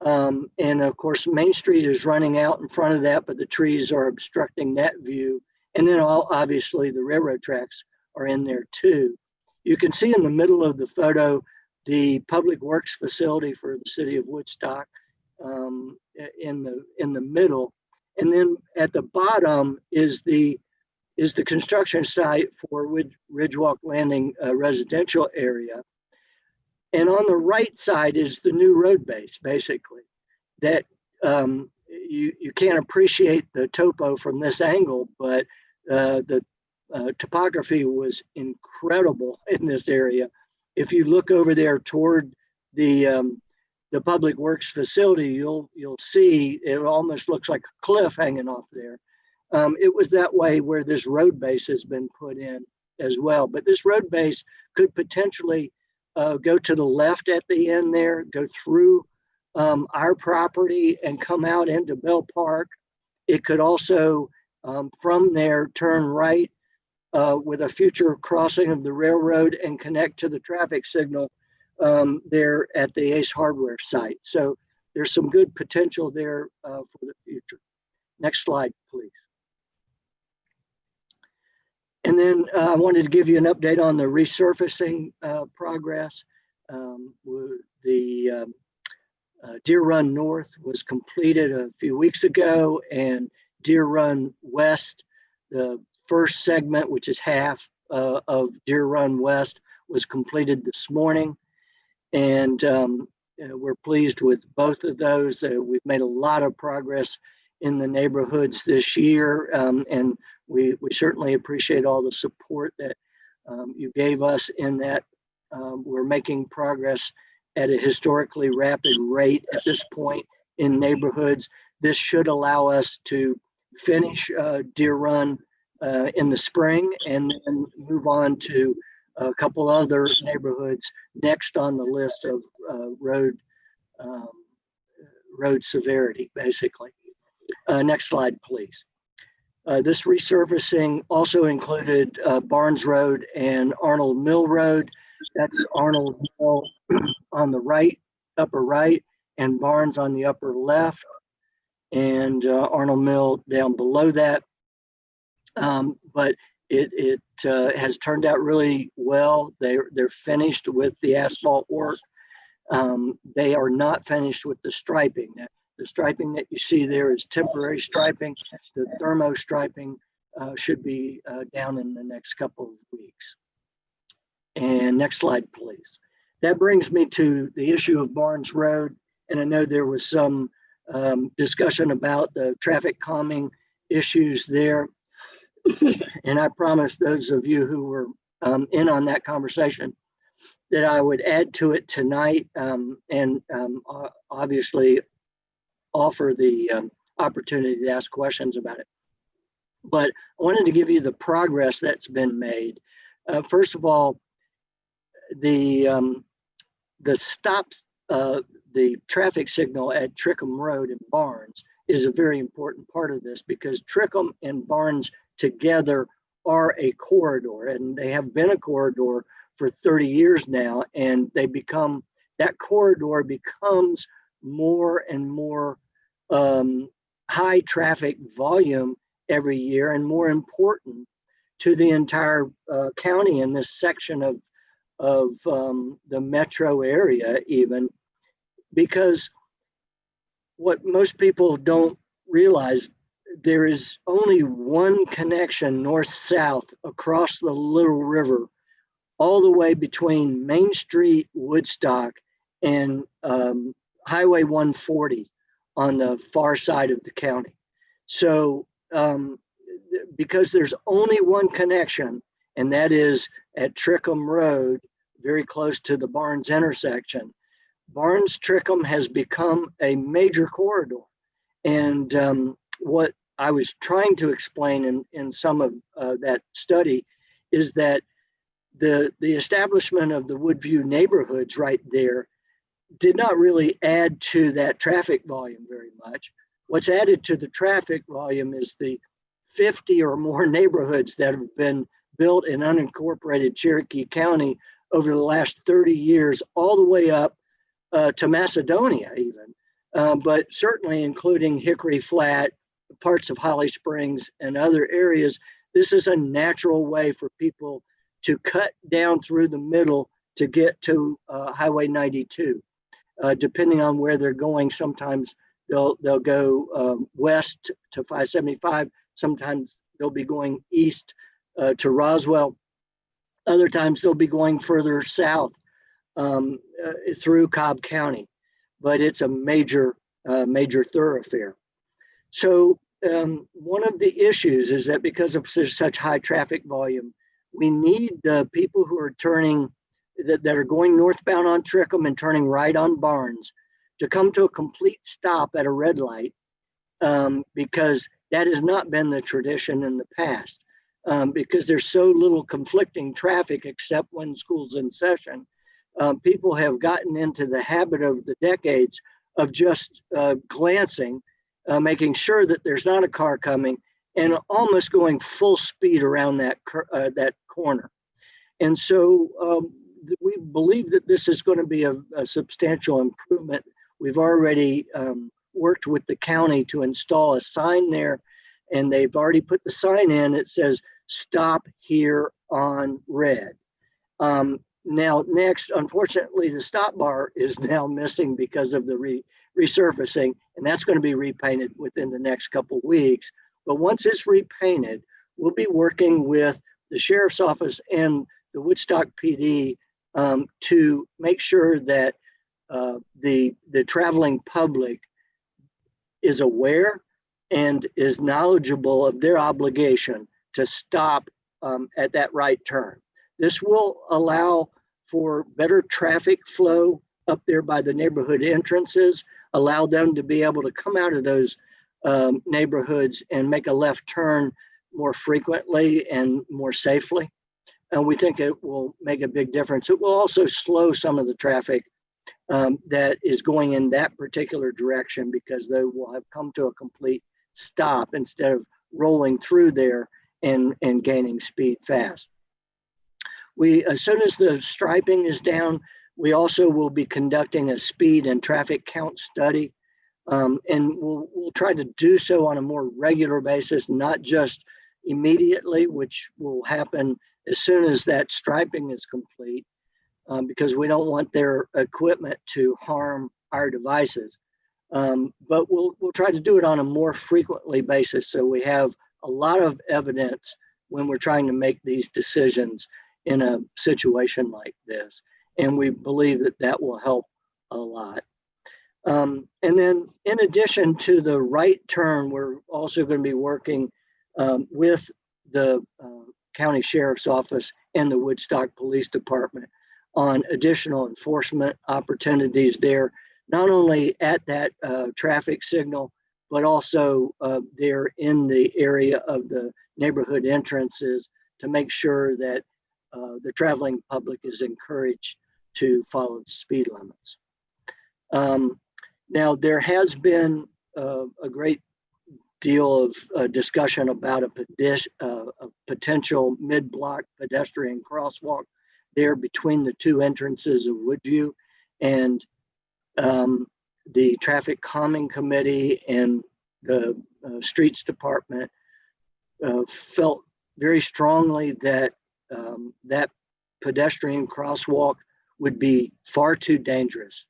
And of course, Main Street is running out in front of that, but the trees are obstructing that view. And then obviously the railroad tracks are in there too. You can see in the middle of the photo, the public works facility for the city of Woodstock in the middle. And then at the bottom is the construction site for Ridgewalk Landing residential area. And on the right side is the new road base, basically, that you can't appreciate the topo from this angle, but the topography was incredible in this area. If you look over there toward the public works facility, you'll see it almost looks like a cliff hanging off there. It was that way where this road base has been put in as well. But this road base could potentially go to the left at the end there, go through our property and come out into Bell Park. It could also, from there, turn right with a future crossing of the railroad and connect to the traffic signal there at the ACE hardware site. So there's some good potential there for the future. Next slide, please. And then I wanted to give you an update on the resurfacing progress. The Deer Run North was completed a few weeks ago, and Deer Run West, the first segment, which is half of Deer Run West, was completed this morning. And we're pleased with both of those. We've made a lot of progress in the neighborhoods this year, and we certainly appreciate all the support that you gave us in that. We're making progress at a historically rapid rate at this point in neighborhoods. This should allow us to finish Deer Run in the spring and then move on to a couple other neighborhoods next on the list of road severity, basically. Next slide, please. This resurfacing also included Barnes Road and Arnold Mill Road. That's Arnold Mill on the right, upper right, and Barnes on the upper left. and Arnold Mill down below that. But it has turned out really well. They're finished with the asphalt work. They are not finished with the striping. The striping that you see there is temporary striping. The thermo striping should be down in the next couple of weeks. And next slide, please. That brings me to the issue of Barnes Road. And I know there was some discussion about the traffic calming issues there. And I promised those of you who were in on that conversation that I would add to it tonight and obviously offer the opportunity to ask questions about it. But I wanted to give you the progress that's been made. First of all, the stops, the traffic signal at Trickham Road and Barnes is a very important part of this, because Trickham and Barnes together are a corridor, and they have been a corridor for 30 years now, and that corridor becomes more and more high traffic volume every year, and more important to the entire county in this section of the metro area, even, because what most people don't realize, there is only one connection north-south across the Little River, all the way between Main Street, Woodstock, and Highway 140 on the far side of the county. So because there's only one connection, and that is at Trickham Road, very close to the Barnes intersection, Barnes Trickham has become a major corridor. And what I was trying to explain in some of that study is that the establishment of the Woodview neighborhoods right there did not really add to that traffic volume very much. What's added to the traffic volume is the 50 or more neighborhoods that have been built in unincorporated Cherokee County over the last 30 years, all the way up to Macedonia even, but certainly including Hickory Flat, parts of Holly Springs, and other areas. This is a natural way for people to cut down through the middle to get to Highway 92. Depending on where they're going, sometimes they'll go west to 575. Sometimes they'll be going east to Roswell. Other times they'll be going further south through Cobb County, but it's a major thoroughfare. So one of the issues is that because of such high traffic volume, we need the people who are turning, that are going northbound on Trickham and turning right on Barnes, to come to a complete stop at a red light, because that has not been the tradition in the past, because there's so little conflicting traffic except when school's in session. People have gotten into the habit of the decades of just glancing, making sure that there's not a car coming, and almost going full speed around that corner. And so we believe that this is going to be a substantial improvement. We've already worked with the county to install a sign there, and they've already put the sign in. It says, "Stop here on red." Now, next, unfortunately, the stop bar is now missing because of the resurfacing, and that's going to be repainted within the next couple of weeks. But once it's repainted, we'll be working with the Sheriff's Office and the Woodstock PD to make sure that the traveling public is aware and is knowledgeable of their obligation to stop at that right turn. This will allow for better traffic flow up there by the neighborhood entrances, allow them to be able to come out of those neighborhoods and make a left turn more frequently and more safely. And we think it will make a big difference. It will also slow some of the traffic that is going in that particular direction, because they will have come to a complete stop instead of rolling through there and gaining speed fast. As soon as the striping is down, we also will be conducting a speed and traffic count study And we'll try to do so on a more regular basis, not just immediately, which will happen as soon as that striping is complete, because we don't want their equipment to harm our devices. But we'll try to do it on a more frequently basis, so we have a lot of evidence when we're trying to make these decisions in a situation like this. And we believe that that will help a lot. And then in addition to the right turn, we're also going to be working with the County Sheriff's Office and the Woodstock Police Department on additional enforcement opportunities there, not only at that traffic signal, but also there in the area of the neighborhood entrances to make sure that the traveling public is encouraged to follow the speed limits. Now, there has been a great deal of discussion about a potential mid-block pedestrian crosswalk there between the two entrances of Woodview, and the Traffic Calming Committee and the Streets Department felt very strongly that that pedestrian crosswalk would be far too dangerous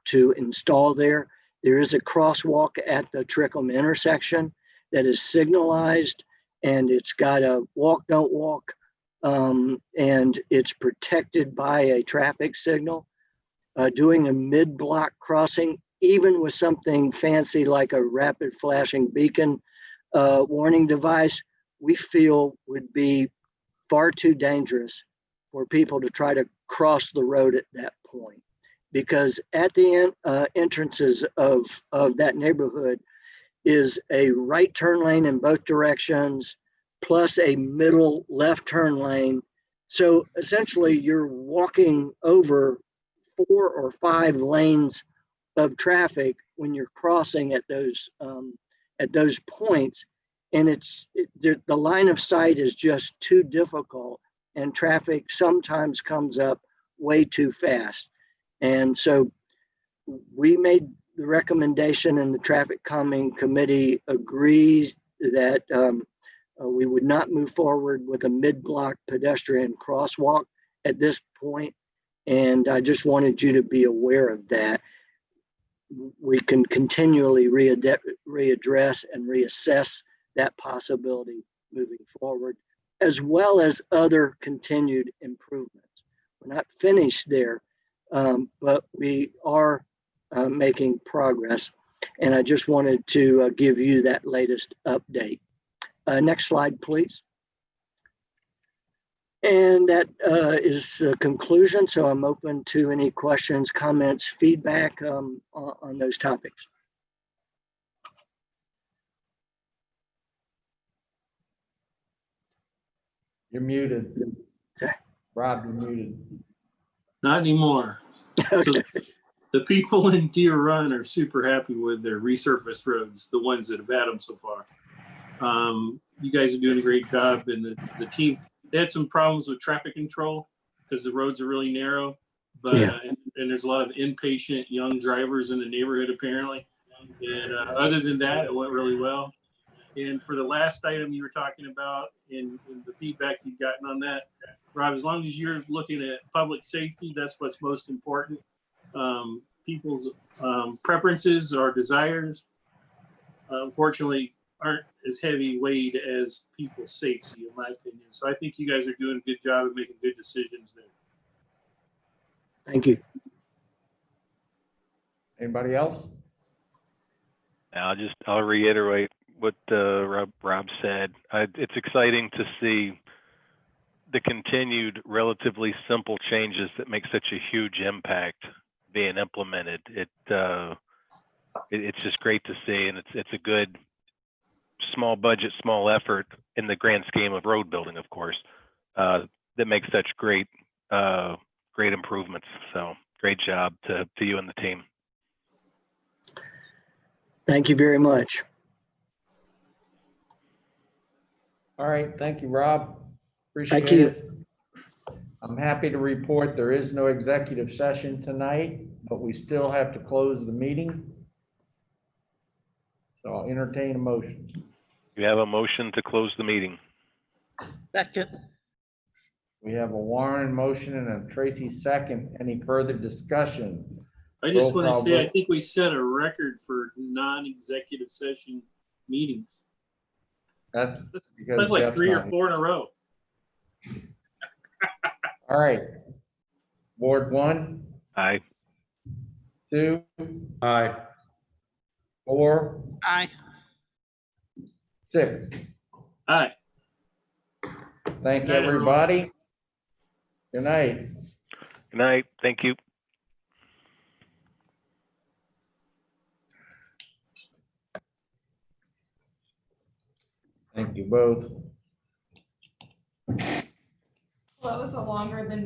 to install there. There is a crosswalk at the Trickham intersection that is signalized, and it's got a walk, don't walk, and it's protected by a traffic signal. Doing a mid-block crossing, even with something fancy like a rapid flashing beacon warning device, we feel would be far too dangerous for people to try to cross the road at that point. Because at the entrances of that neighborhood is a right turn lane in both directions, plus a middle left turn lane. So essentially you're walking over 4 or 5 lanes of traffic when you're crossing at those points, and the line of sight is just too difficult, and traffic sometimes comes up way too fast. And so we made the recommendation, and the Traffic Calming Committee agrees that we would not move forward with a mid-block pedestrian crosswalk at this point. And I just wanted you to be aware of that. We can continually readdress and reassess that possibility moving forward, as well as other continued improvements. We're not finished there, but we are making progress. And I just wanted to give you that latest update. Next slide, please. And that is a conclusion. So I'm open to any questions, comments, feedback on those topics. You're muted. Rob, you're muted. Not anymore. Okay. So the people in Deer Run are super happy with their resurfaced roads, the ones that have had them so far. You guys are doing a great job, and the team, they had some problems with traffic control because the roads are really narrow, but Yeah. and there's a lot of impatient young drivers in the neighborhood apparently. And other than that, it went really well. And for the last item you were talking about and the feedback you've gotten on that, Rob, as long as you're looking at public safety, that's what's most important. People's preferences or desires, unfortunately, aren't as heavy weighted as people's safety, in my opinion. So I think you guys are doing a good job of making good decisions there. Thank you. Anybody else? I'll reiterate what Rob said. It's exciting to see the continued relatively simple changes that make such a huge impact being implemented. It's just great to see, and it's a good small budget, small effort in the grand scheme of road building, of course, that makes such great improvements. So great job to you and the team. Thank you very much. All right, thank you, Rob. Appreciate Thank you. it. I'm happy to report there is no executive session tonight, but we still have to close the meeting. So I'll entertain a motion. You have a motion to close the meeting. Second. We have a Warren motion and a Tracy second. Any further discussion? I just Roll want to call say, I vote. think we set a record for non-executive session meetings. That's That's because like Jeff's 3 or not- 4 in a row. All right. Ward 1, Aye. 2, Aye. 4, Aye. 6. Aye. Thank you, Good night, everyone. everybody. Good night. Good night. Thank you. Thank you both. Well, that was a longer than